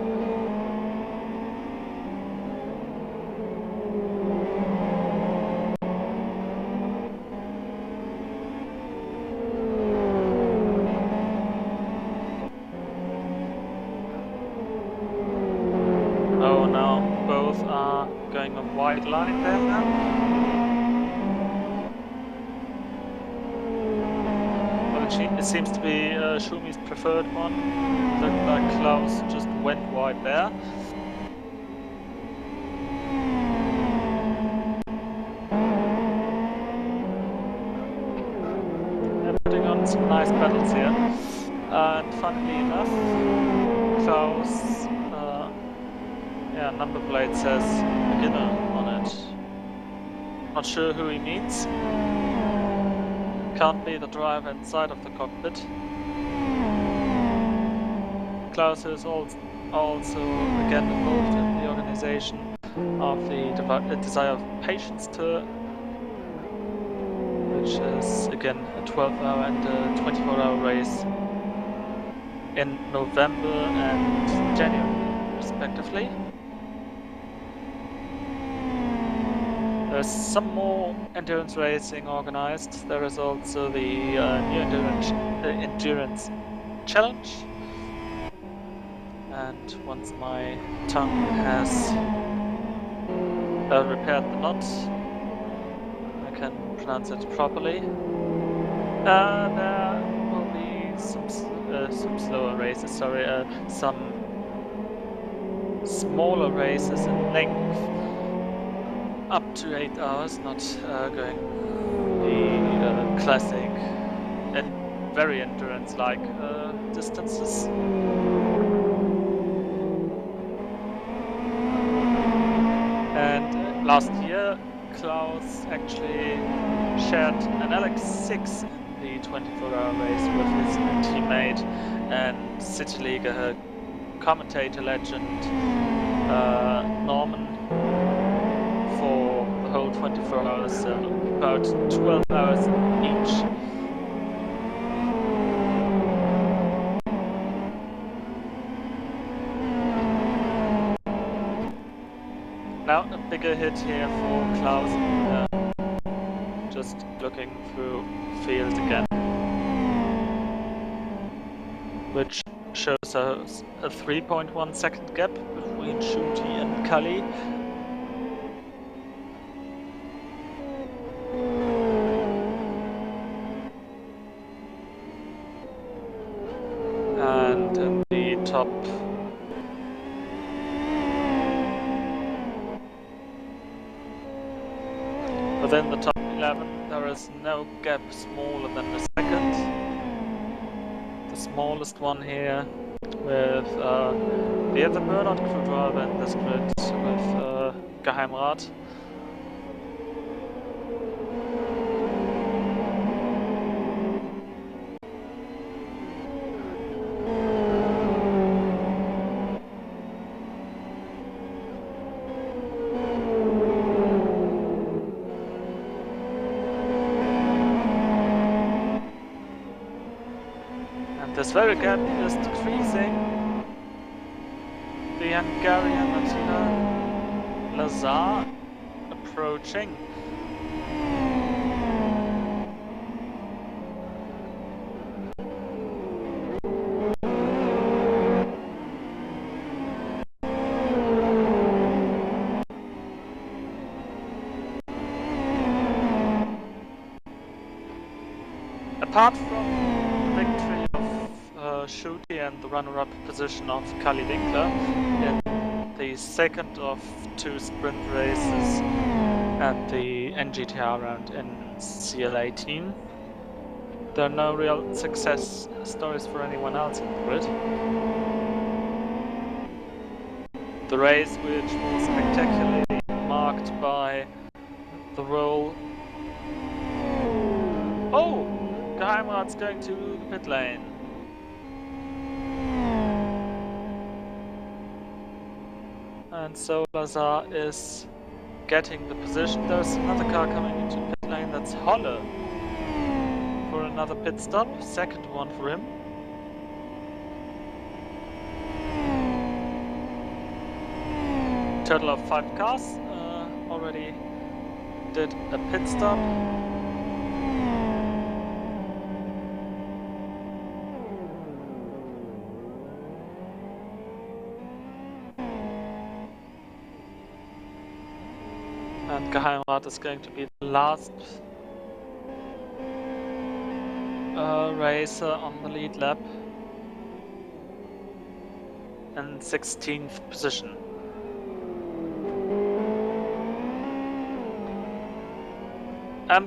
Oh no, both are going on wide line there now. It seems to be Schumi's preferred one. Looked like Klaus just went wide there. They're putting on some nice battles here. And funnily enough, Klaus, number plate says beginner on it. Not sure who he means. Can't be the driver inside of the cockpit. Klaus is also again involved in the organization of the Desire of Patience tour, which is again a 12-hour and a 24-hour race in November and January respectively. There's some more endurance racing organized. There is also the new endurance challenge. And once my tongue has repaired the knot, I can pronounce it properly. There will be some slower races, sorry, some smaller races in length, up to 8 hours, not going the classic and very endurance-like distances. And last year, Klaus actually shared an LX6 in the 24-hour race with his teammate and CityLiga commentator legend Norman for the whole 24 hours, so about 12 hours each. Now a bigger hit here for Klaus, just looking through field again, which shows us a 3.1 second gap between Shuti and Kali. And in the top within the top 11, there is no gap smaller than a second. The smallest one here with the other burnout crew driver in this grid with Geheimrat. This very gap is decreasing. The Hungarian Attila Lazar approaching. Apart from the victory of Schuti and the runner-up position of Kali Winkler in the second of two sprint races at the NGTR round in CL18, there are no real success stories for anyone else in the grid. The race, which was spectacularly marked by the role. Oh! Geheimrat's going to the pit lane. And so Lazar is getting the position. There's another car coming into pit lane, that's Holle for another pit stop, second one for him. Total of 5 cars already did a pit stop. And Geheimrat is going to be the last racer on the lead lap in 16th position.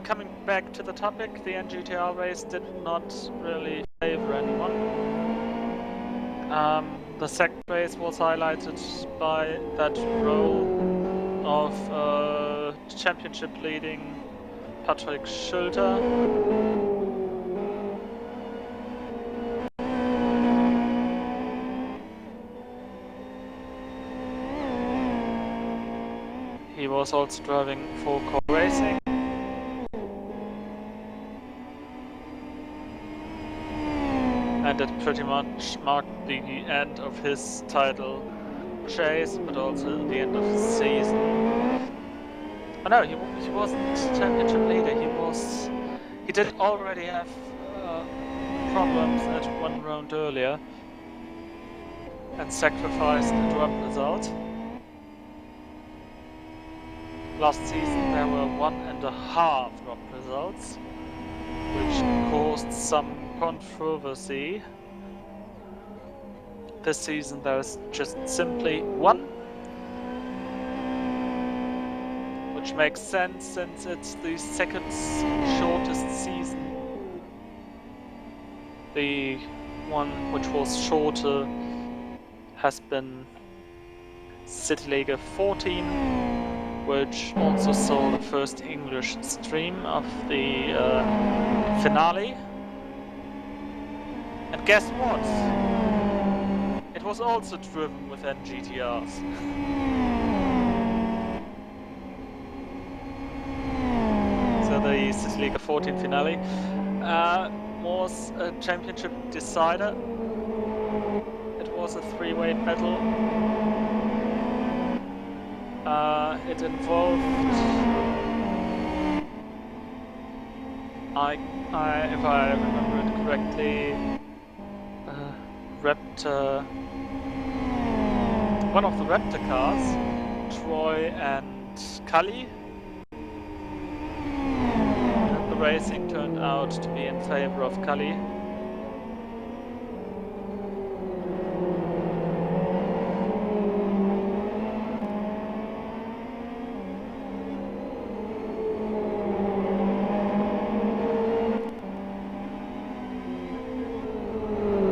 Coming back to the topic, the NGTR race did not really favor anyone. The second race was highlighted by that role of championship leading Patrick Schulter. He was also driving for Core Racing. And it pretty much marked the end of his title chase, but also the end of his season. Oh no, he wasn't championship leader. He did already have problems at one round earlier and sacrificed a drop result. Last season there were 1.5 drop results, which caused some controversy. This season there is just simply one, which makes sense since it's the second shortest season. The one which was shorter has been CityLiga 14, which also saw the first English stream of the finale. And guess what? It was also driven with NGTRs. So the CityLiga 14 finale was a championship decider. It was a three-way battle. It involved, if I remember it correctly, Raptor, one of the Raptor cars, Troy and Cully. And the racing turned out to be in favor of Cully.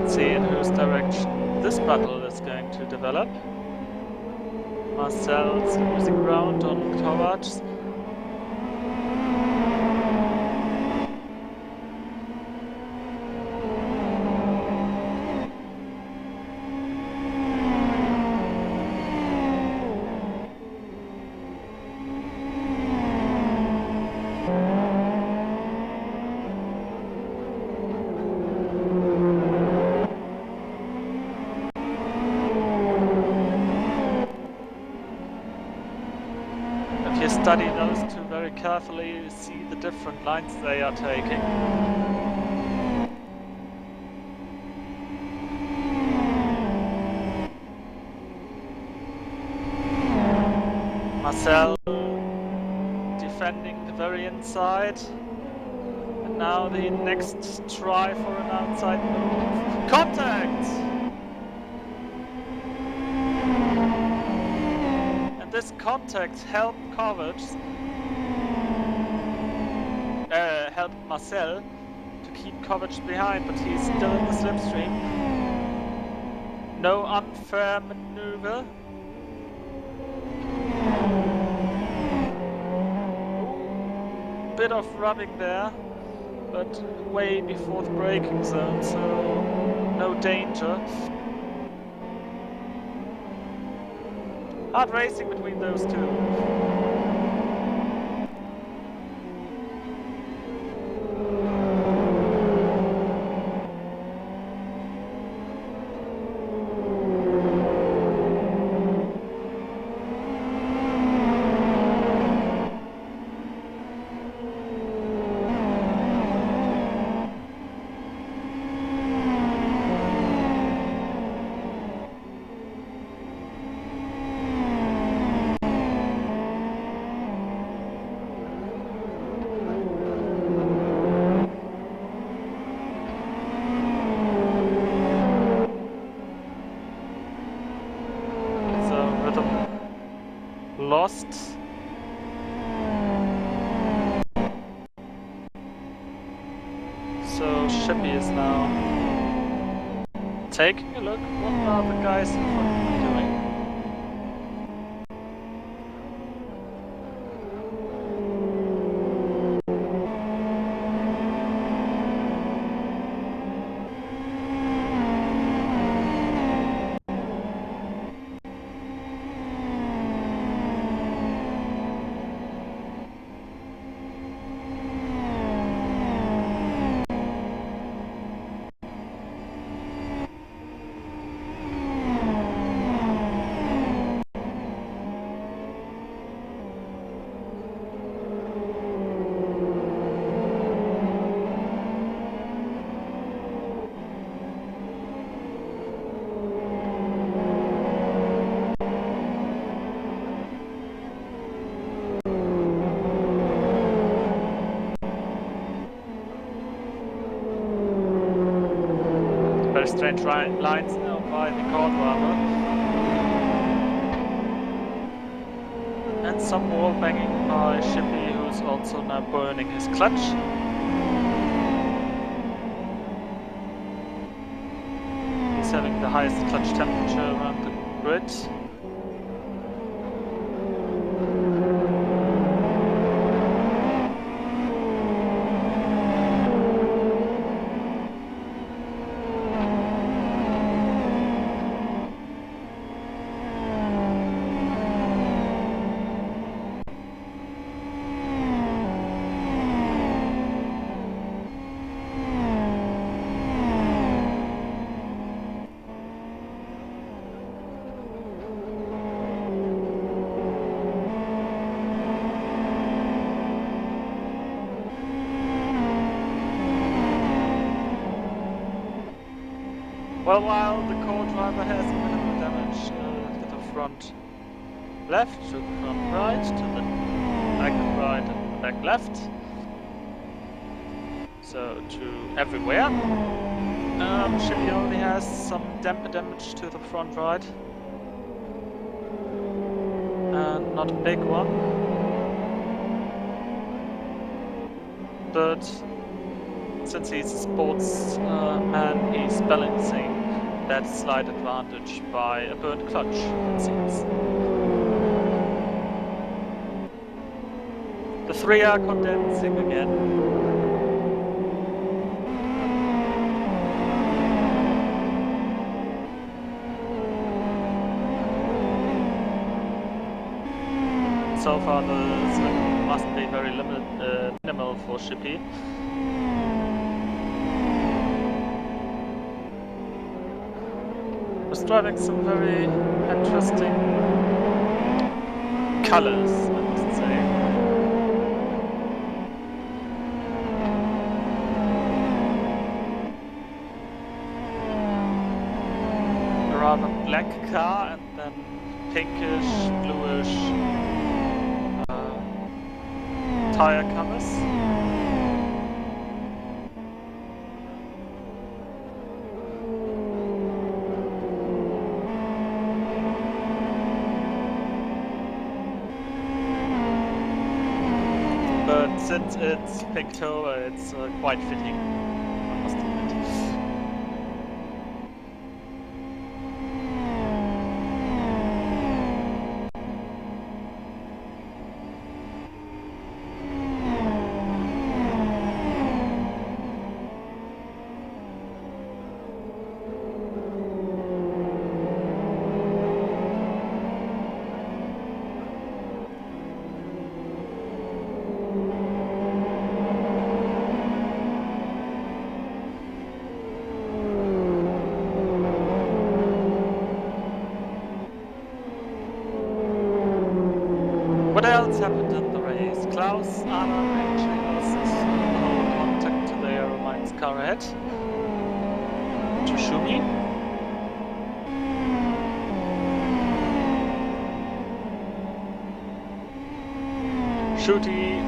See in whose direction this battle is going to develop. Marcel's losing ground on Kovacs. If you study those two very carefully, you see the different lines they are taking. Marcel defending the very inside. And now the next try for an outside move. Contact! This contact helped Kovacs, helped Marcel to keep Kovacs behind, but he's still in the slipstream. No unfair maneuver. Bit of rubbing there, but way before the braking zone, so no danger. Hard racing between those two. Lost. So Shippy is now taking a look. What are the guys in front of me doing? Very strange lines now by the car driver. And some wall banging by Shippy, who's also now burning his clutch. He's having the highest clutch temperature around the grid. Well, while the core driver has minimal damage to the front left, to the front right, to the back right and the back left, so to everywhere. Shippy only has some damper damage to the front right, and not a big one, but since he's a sports man, he's balancing that slight advantage by a burnt clutch, it seems. The three are condensing again. So far the slip must be very minimal for Shippy. Was driving some very interesting colors, I must say. A rather black car and then pinkish, bluish tire covers. But since it's Pinktober, it's quite fitting, I must admit. What else happened in the race? Klaus Anna actually lost the whole contact to the Aeromines car ahead. To Schumi. Schuti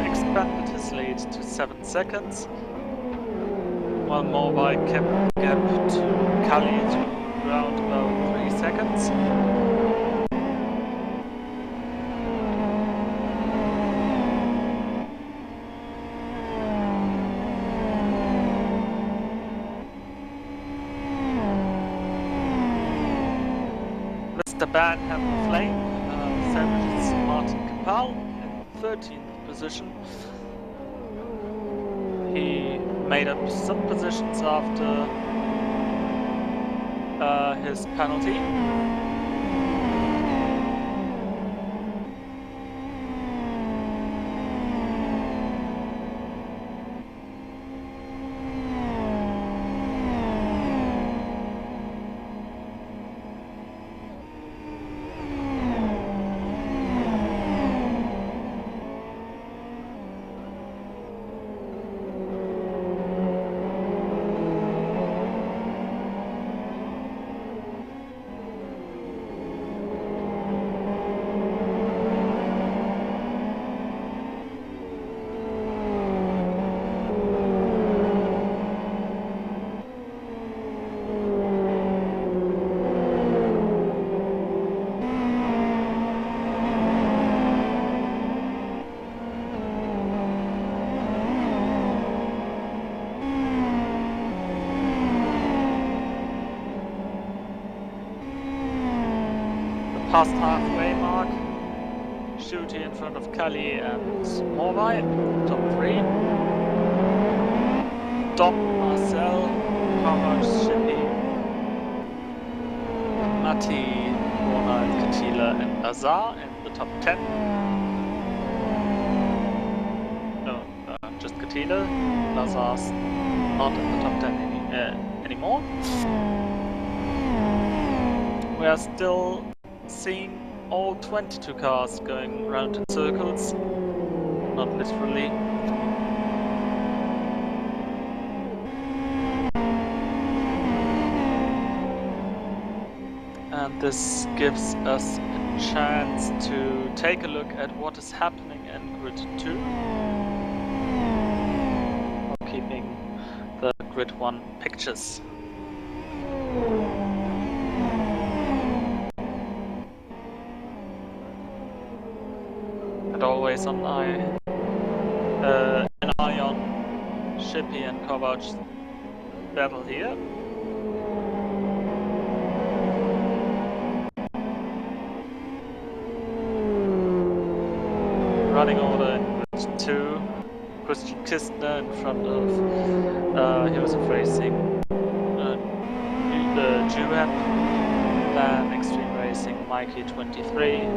expanded his lead to 7 seconds. One more bike kept gap to Kali to around about 3 seconds. Mr. Banham Flame sandwiches Martin Capal in 13th position. He made up some positions after his penalty. past halfway mark. Shooty in front of Kali and Morvai, top 3. Dom, Marcel, Kovac, Shippy, Matti, Ronald, Katila and Lazar in the top 10. No, just Katila. Lazar's not in the top 10 anymore. We are still seeing all 22 cars going round in circles, not literally. And this gives us a chance to take a look at what is happening in Grid 2. While keeping the Grid 1 pictures. And always an eye on Shippy and Kovac's battle here. Running order in Grid 2. Christian Kistner in front of Heroes of Racing, Juhab, then Extreme Racing, Mikey 23.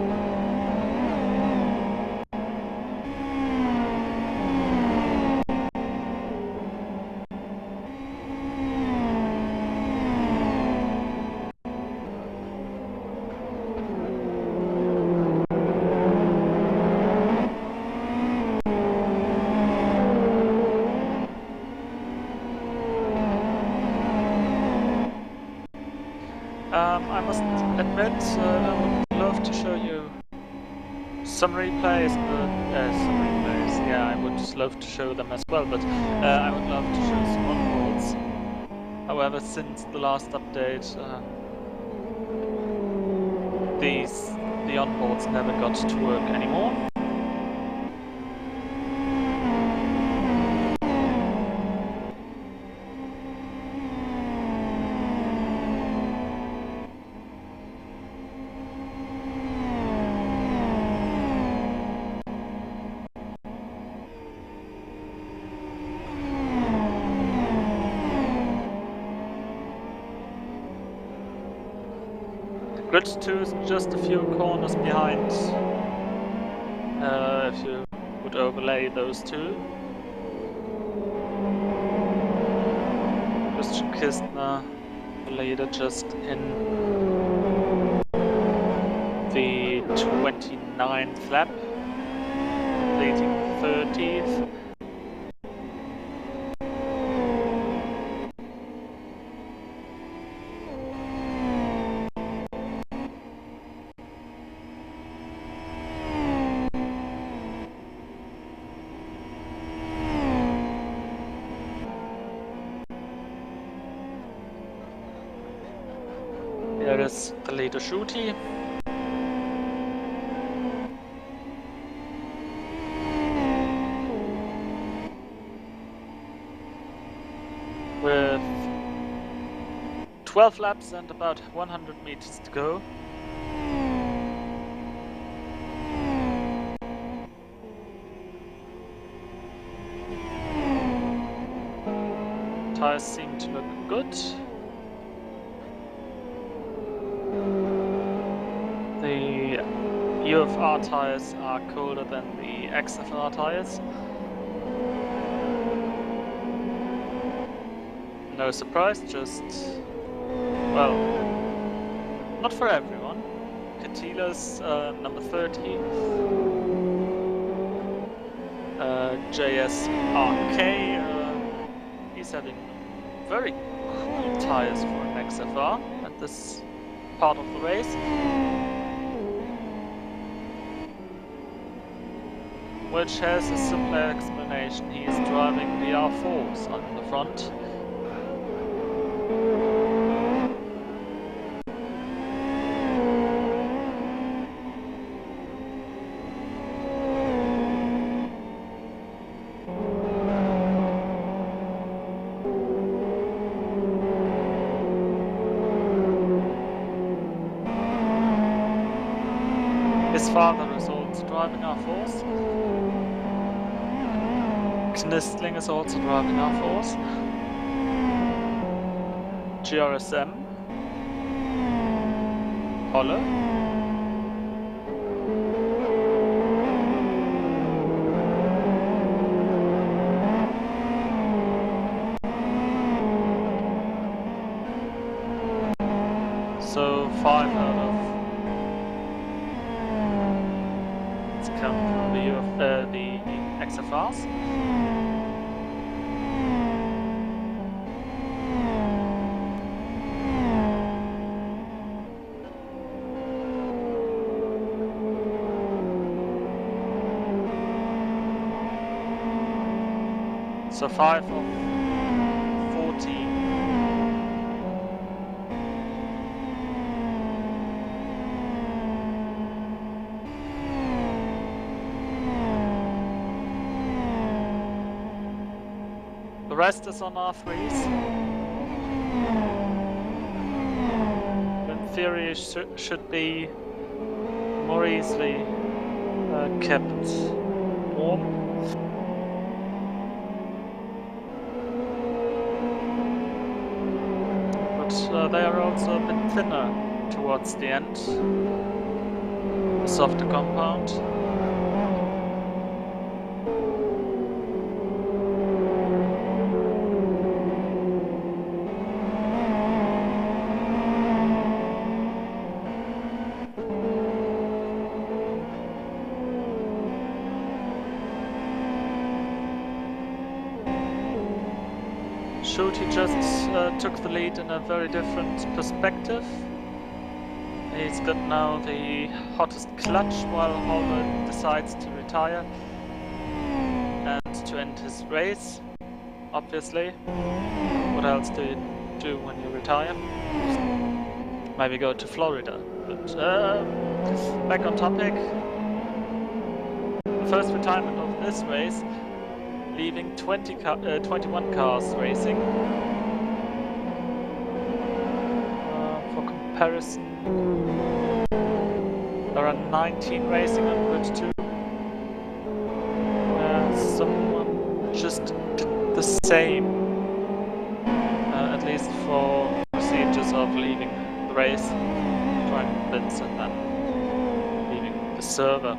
I must admit, I would love to show you some replays, yeah, I would love to show them as well, but I would love to show some onboards. However, since the last update, the onboards never got to work anymore. Grid 2 is just a few corners behind, if you would overlay those two. Christian Kistner, the leader, just in the 29th lap, leading 30th. There is the leader Shooty. With 12 laps and about 100 meters to go. Tires seem to look good. The UFR tires are colder than the XFR tires. No surprise, just, well, not for everyone. Katila's number 30. JSRK, he's having very cool tires for an XFR at this part of the race. Which has a simple explanation. He is driving the R4s on the front. His father is also driving R4s. Knistling is also driving R4s. GRSM. Holle. So 5 out of, let's count the view of the XFRs. So 5 of 14. The rest is on R3s. In theory, it should be more easily kept warm. But they are also a bit thinner towards the end. The softer compound. He just took the lead in a very different perspective. He's got now the hottest clutch while Holle decides to retire and to end his race, obviously. What else do you do when you retire? Maybe go to Florida. But back on topic. The first retirement of this race, leaving 21 cars racing. For comparison, there are 19 racing on grid 2. Someone just did the same, at least for procedures of leaving the race, trying to convince and then leaving the server.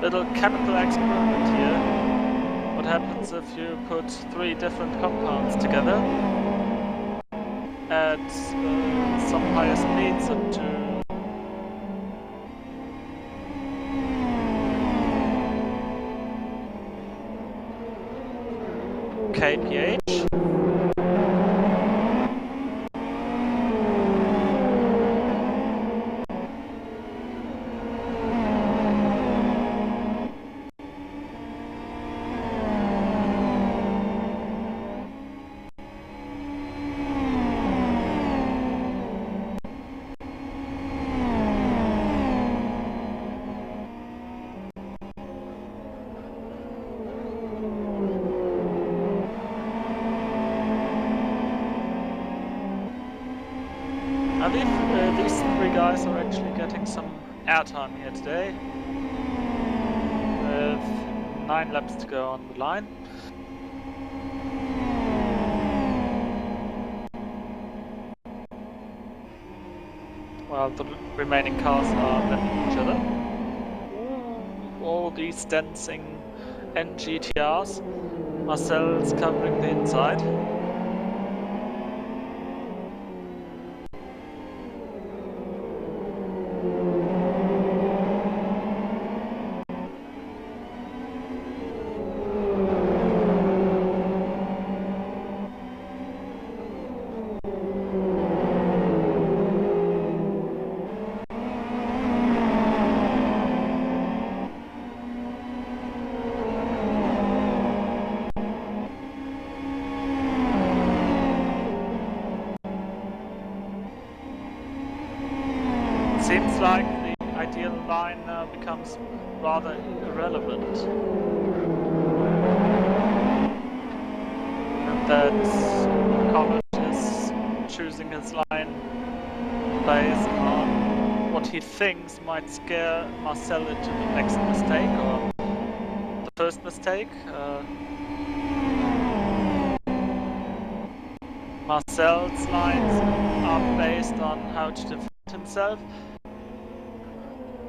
Little chemical experiment here. What happens if you put 3 different compounds together at some higher speeds up to kph? I believe these 3 guys are actually getting some airtime here today, with 9 laps to go on the line. While the remaining cars are lapping each other. All these dancing NGTRs. Marcel's covering the inside. Looks like the ideal line now becomes rather irrelevant. And that Kovac is choosing his line based on what he thinks might scare Marcel into the next mistake or the first mistake. Marcel's lines are based on how to defend himself.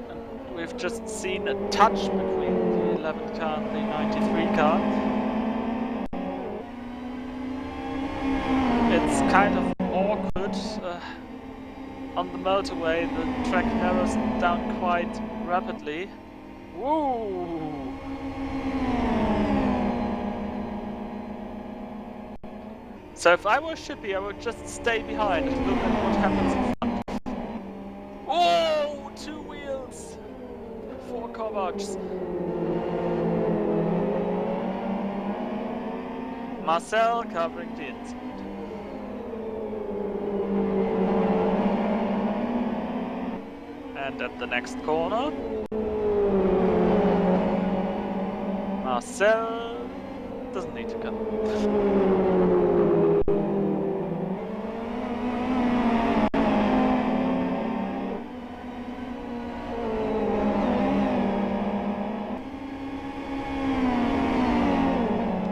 And we've just seen a touch between the 11 car and the 93 car. It's kind of awkward. On the motorway, the track narrows down quite rapidly. Woo! So if I were Shippy, I would just stay behind and look at what happens in front. Oh, 2 wheels for Kovacs. Marcel covering the inside. And at the next corner, Marcel doesn't need to come.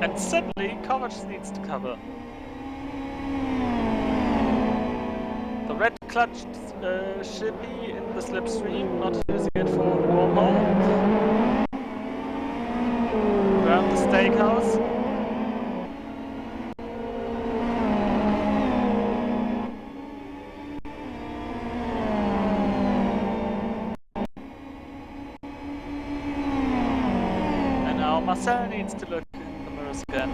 And suddenly, Kovac needs to cover. The red clutched Shippy in the slipstream, not using it for a wormhole. Around the steakhouse. And now Marcel needs to look in the mirrors again.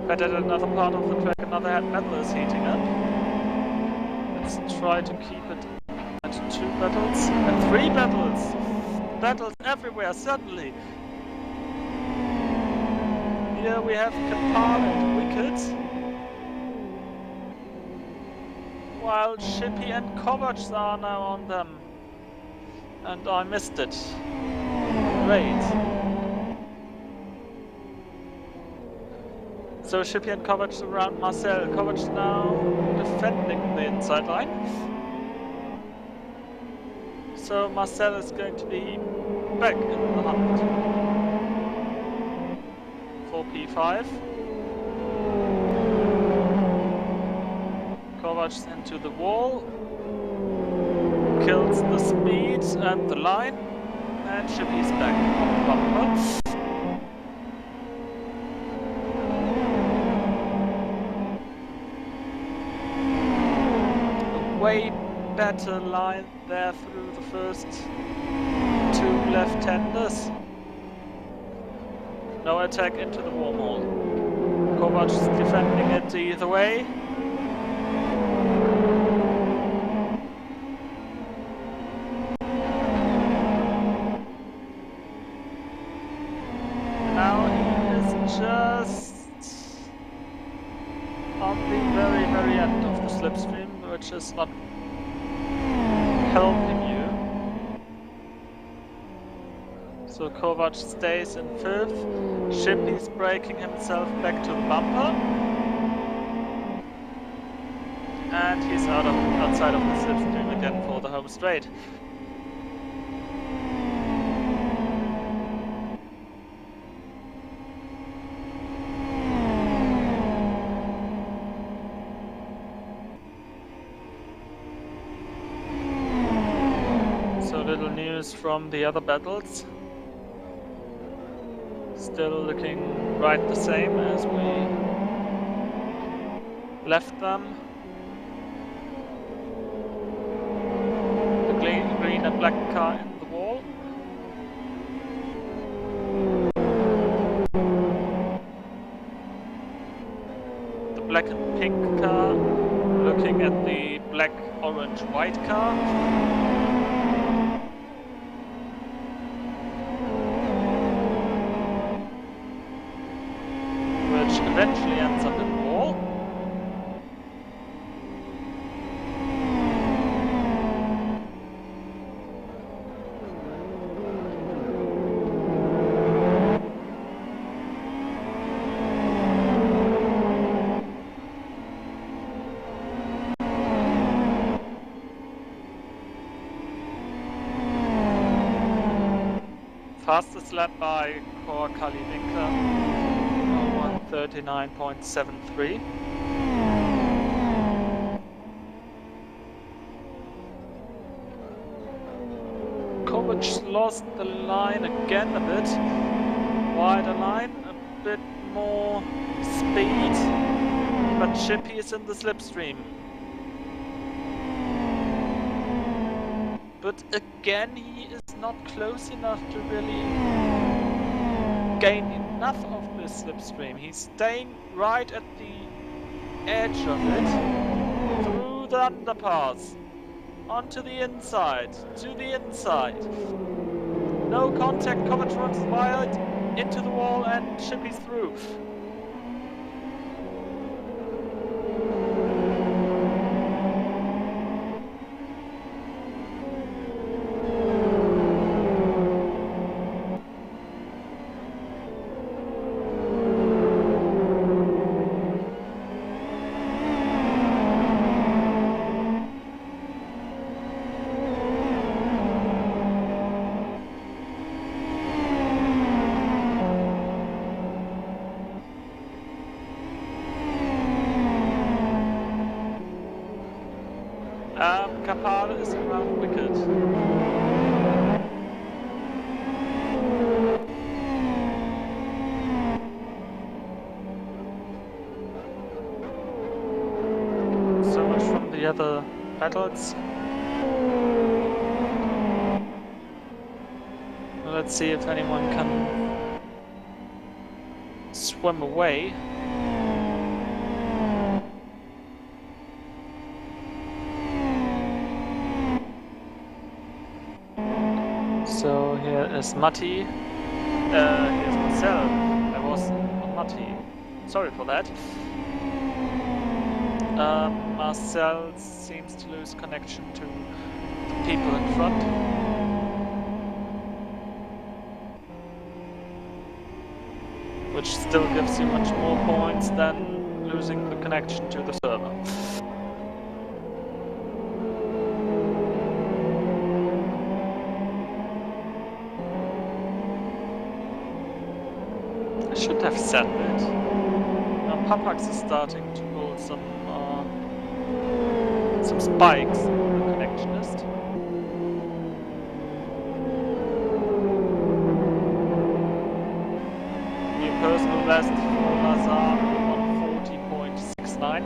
But at another part of the track, another metal is heating up. Let's try to keep it at 2 battles and 3 battles. Battles everywhere suddenly. Here we have Kapal and Wicked, while Shippy and Kovac are now on them. And I missed it. Great. So Shippy and Kovac around Marcel. Kovac now defending the inside line. So Marcel is going to be back in the hunt for P5. Kovac into the wall. Kills the speed and the line. And Shippy's back on the bumper. Way better line there through the first 2 left-handers. No attack into the wormhole. Kovac is defending it either way. Now he is just on the very end of the slipstream, which is not helping you. So Kovac stays in 5th. Shippy's braking himself back to the bumper. And he's outside of the slipstream again for the home straight. Little news from the other battles. Still looking right the same as we left them. The green and black car in the wall. The black and pink car looking at the black, orange, white car. Eventually ends up in the wall. Fastest lap by Kali Winkler, 1:39.73. Kovac lost the line again a bit. Wider line, a bit more speed, but Chippy is in the slipstream. But again, he is not close enough to really gain enough of this slipstream. He's staying right at the edge of it, through the underpass, onto the inside, to the inside. No contact, Kovac runs wild, into the wall, and Chippy's through. Kapal is around wicket. So much from the other battles. Let's see if anyone can swim away. So here is Matti. Here's Marcel. I was on Matti. Sorry for that. Marcel seems to lose connection to the people in front. Which still gives you much more points than losing the connection to the server. I should have said that. Now Papax is starting to pull some spikes in the connectionist. New personal best for Lazar, 140.69.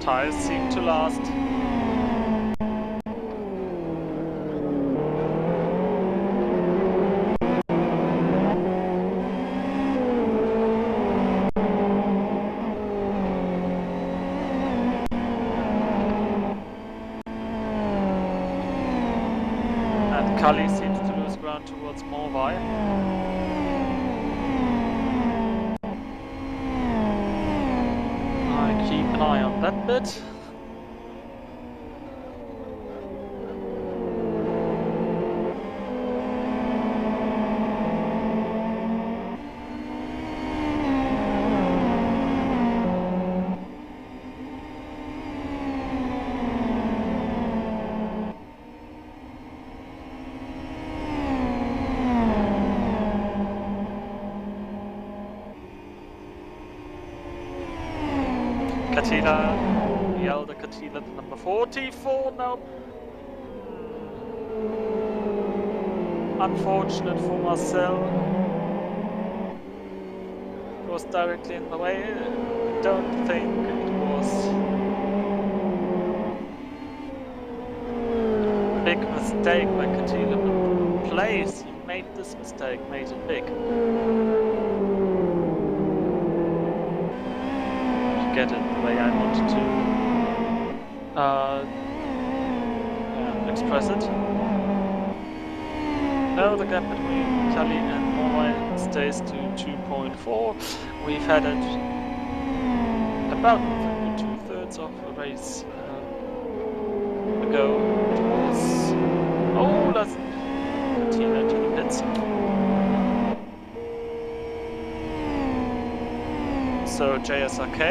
Tires seem to last. Kali seems to lose ground towards Morvai. I keep an eye on that bit. Katila, the elder Katila, the number 44, nope. Unfortunate for Marcel. It was directly in the way. I don't think it was a big mistake by Katila, but the place he made this mistake made it big. Get it the way I wanted to express it. Now the gap between Kali and Morvai stays to 2.4. We've had it about 2/3 of a race ago. It was... Oh, that's Tina to the pits. So JSRK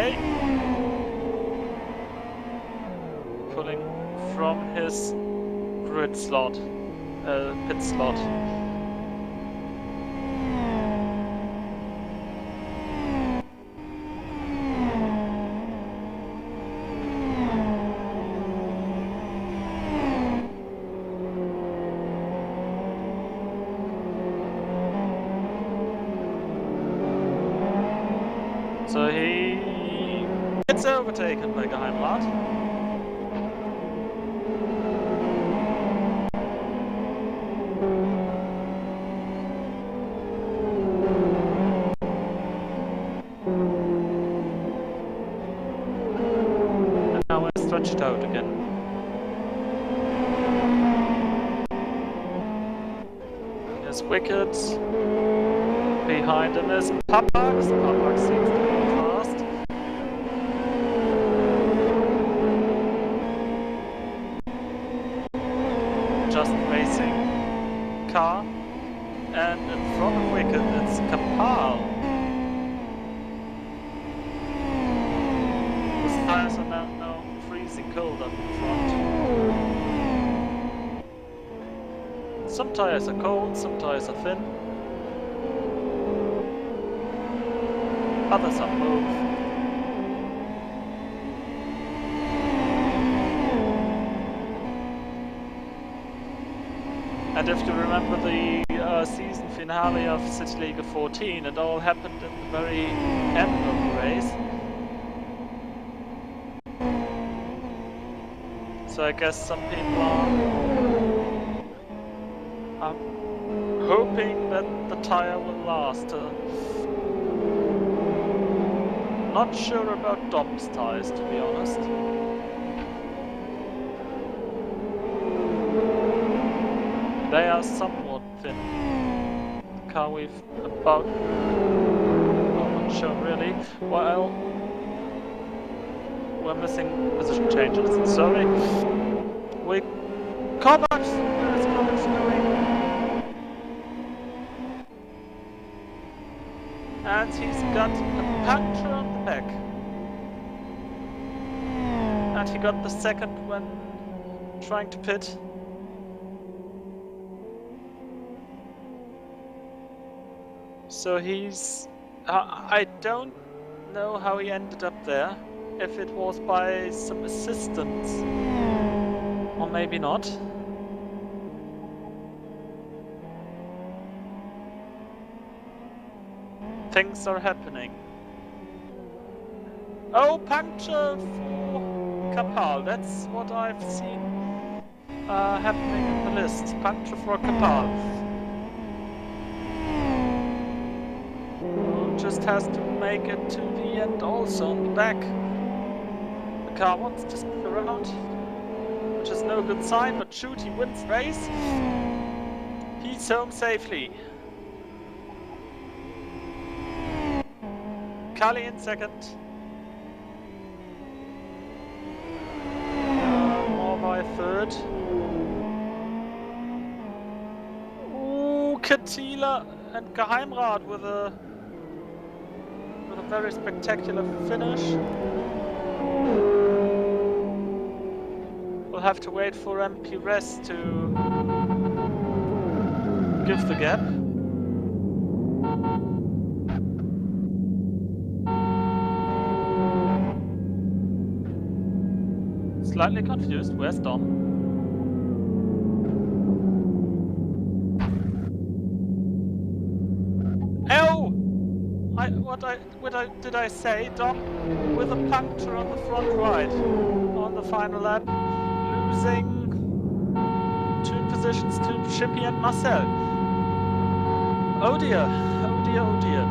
from his grid slot, pit slot. So he gets overtaken by Geheimrat. And now we're stretched out again. Here's Wicked. Behind him is Papax. Papax seems to be fast. Just racing car. And in front of Wicked it's Kapal. His tires are now freezing cold up in front. Some tires are cold, some tires are thin. Others are both. And if you remember the season finale of CityLiga 14, it all happened in the very end of the race. So I guess some people are hoping that the tire will last. Not sure about Dom's tires, to be honest. They are somewhat thin. The car we've about... I'm not sure really. Well, we're missing position changes, sorry. Kovac! Where's Kovac going? And he's got a puncture on the back. And he got the second when trying to pit. So he's... I don't know how he ended up there. If it was by some assistance. Or maybe not. Things are happening. Oh, puncture for Kapal. That's what I've seen happening in the list. Puncture for Kapal. Just has to make it to the end also on the back. The car wants to spin around, which is no good sign, but shoot, he wins race. He's home safely. Kali in second. More by third. Ooh, Katila and Geheimrat with a very spectacular finish. We'll have to wait for MP Rest to give the gap. Slightly confused. Where's Dom? Oh! What did I say? Dom with a puncture on the front right on the final lap, losing 2 positions to Shippy and Marcel. Oh dear! Oh dear! Oh dear!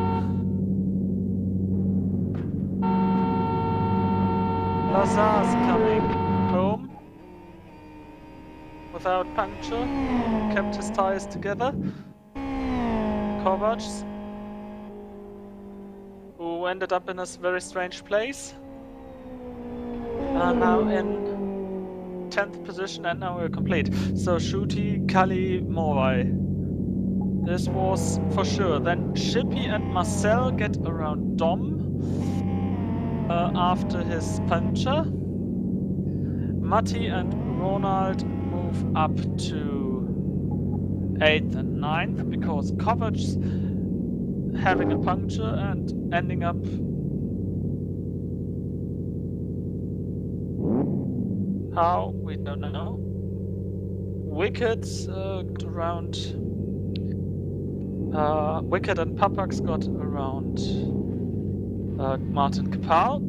Lazar's coming home without puncture, kept his tires together. Kovac, who ended up in a very strange place, now in 10th position, and now we're complete. So Shuti, Kali, Morai. This was for sure. Then Shippy and Marcel get around Dom after his puncture. Matti and Ronald move up to 8th and 9th because Kovac's having a puncture and ending up how, we don't know. Wicked around Wicked and Papax got around Martin Kapal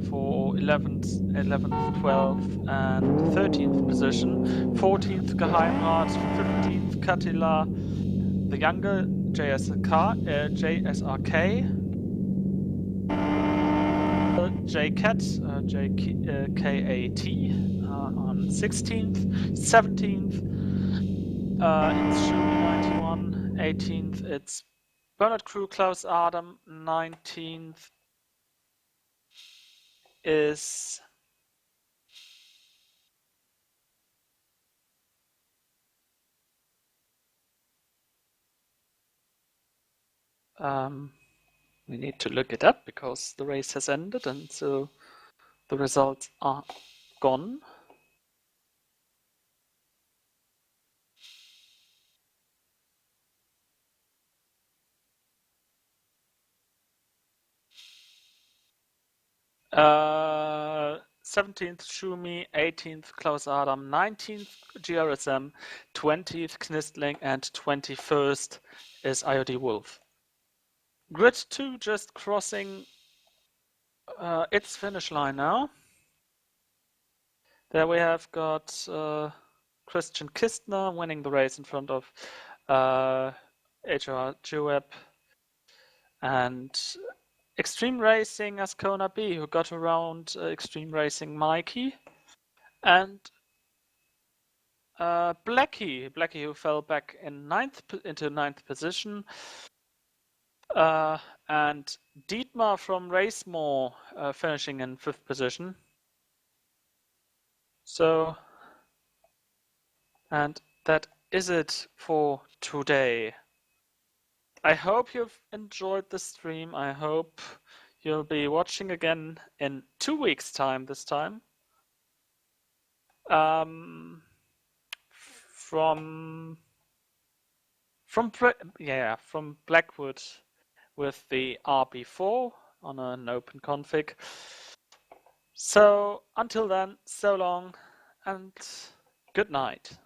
for 11th, 12th and 13th position. 14th Geheimrat, 15th Katila, the younger JSRK, JCAT, JKAT on 16th, 17th, it's Shumi 91, 18th, it's Bernard Crew, Klaus Adam, 19th is we need to look it up because the race has ended and so the results are gone. Uh, 17th Shumi, 18th Klaus Adam, 19th GRSM, 20th Knistling, and 21st is IOD Wolf. Grid 2 just crossing its finish line now. There we have got Christian Kistner winning the race in front of HR Jeweb and Extreme Racing Ascona B, who got around Extreme Racing Mikey, and Blackie, who fell back in into ninth position, and Dietmar from Racemore finishing in 5th position. So, and that is it for today. I hope you've enjoyed the stream. I hope you'll be watching again in 2 weeks' time this time. From Blackwood with the RB4 on an open config. So until then, so long and good night.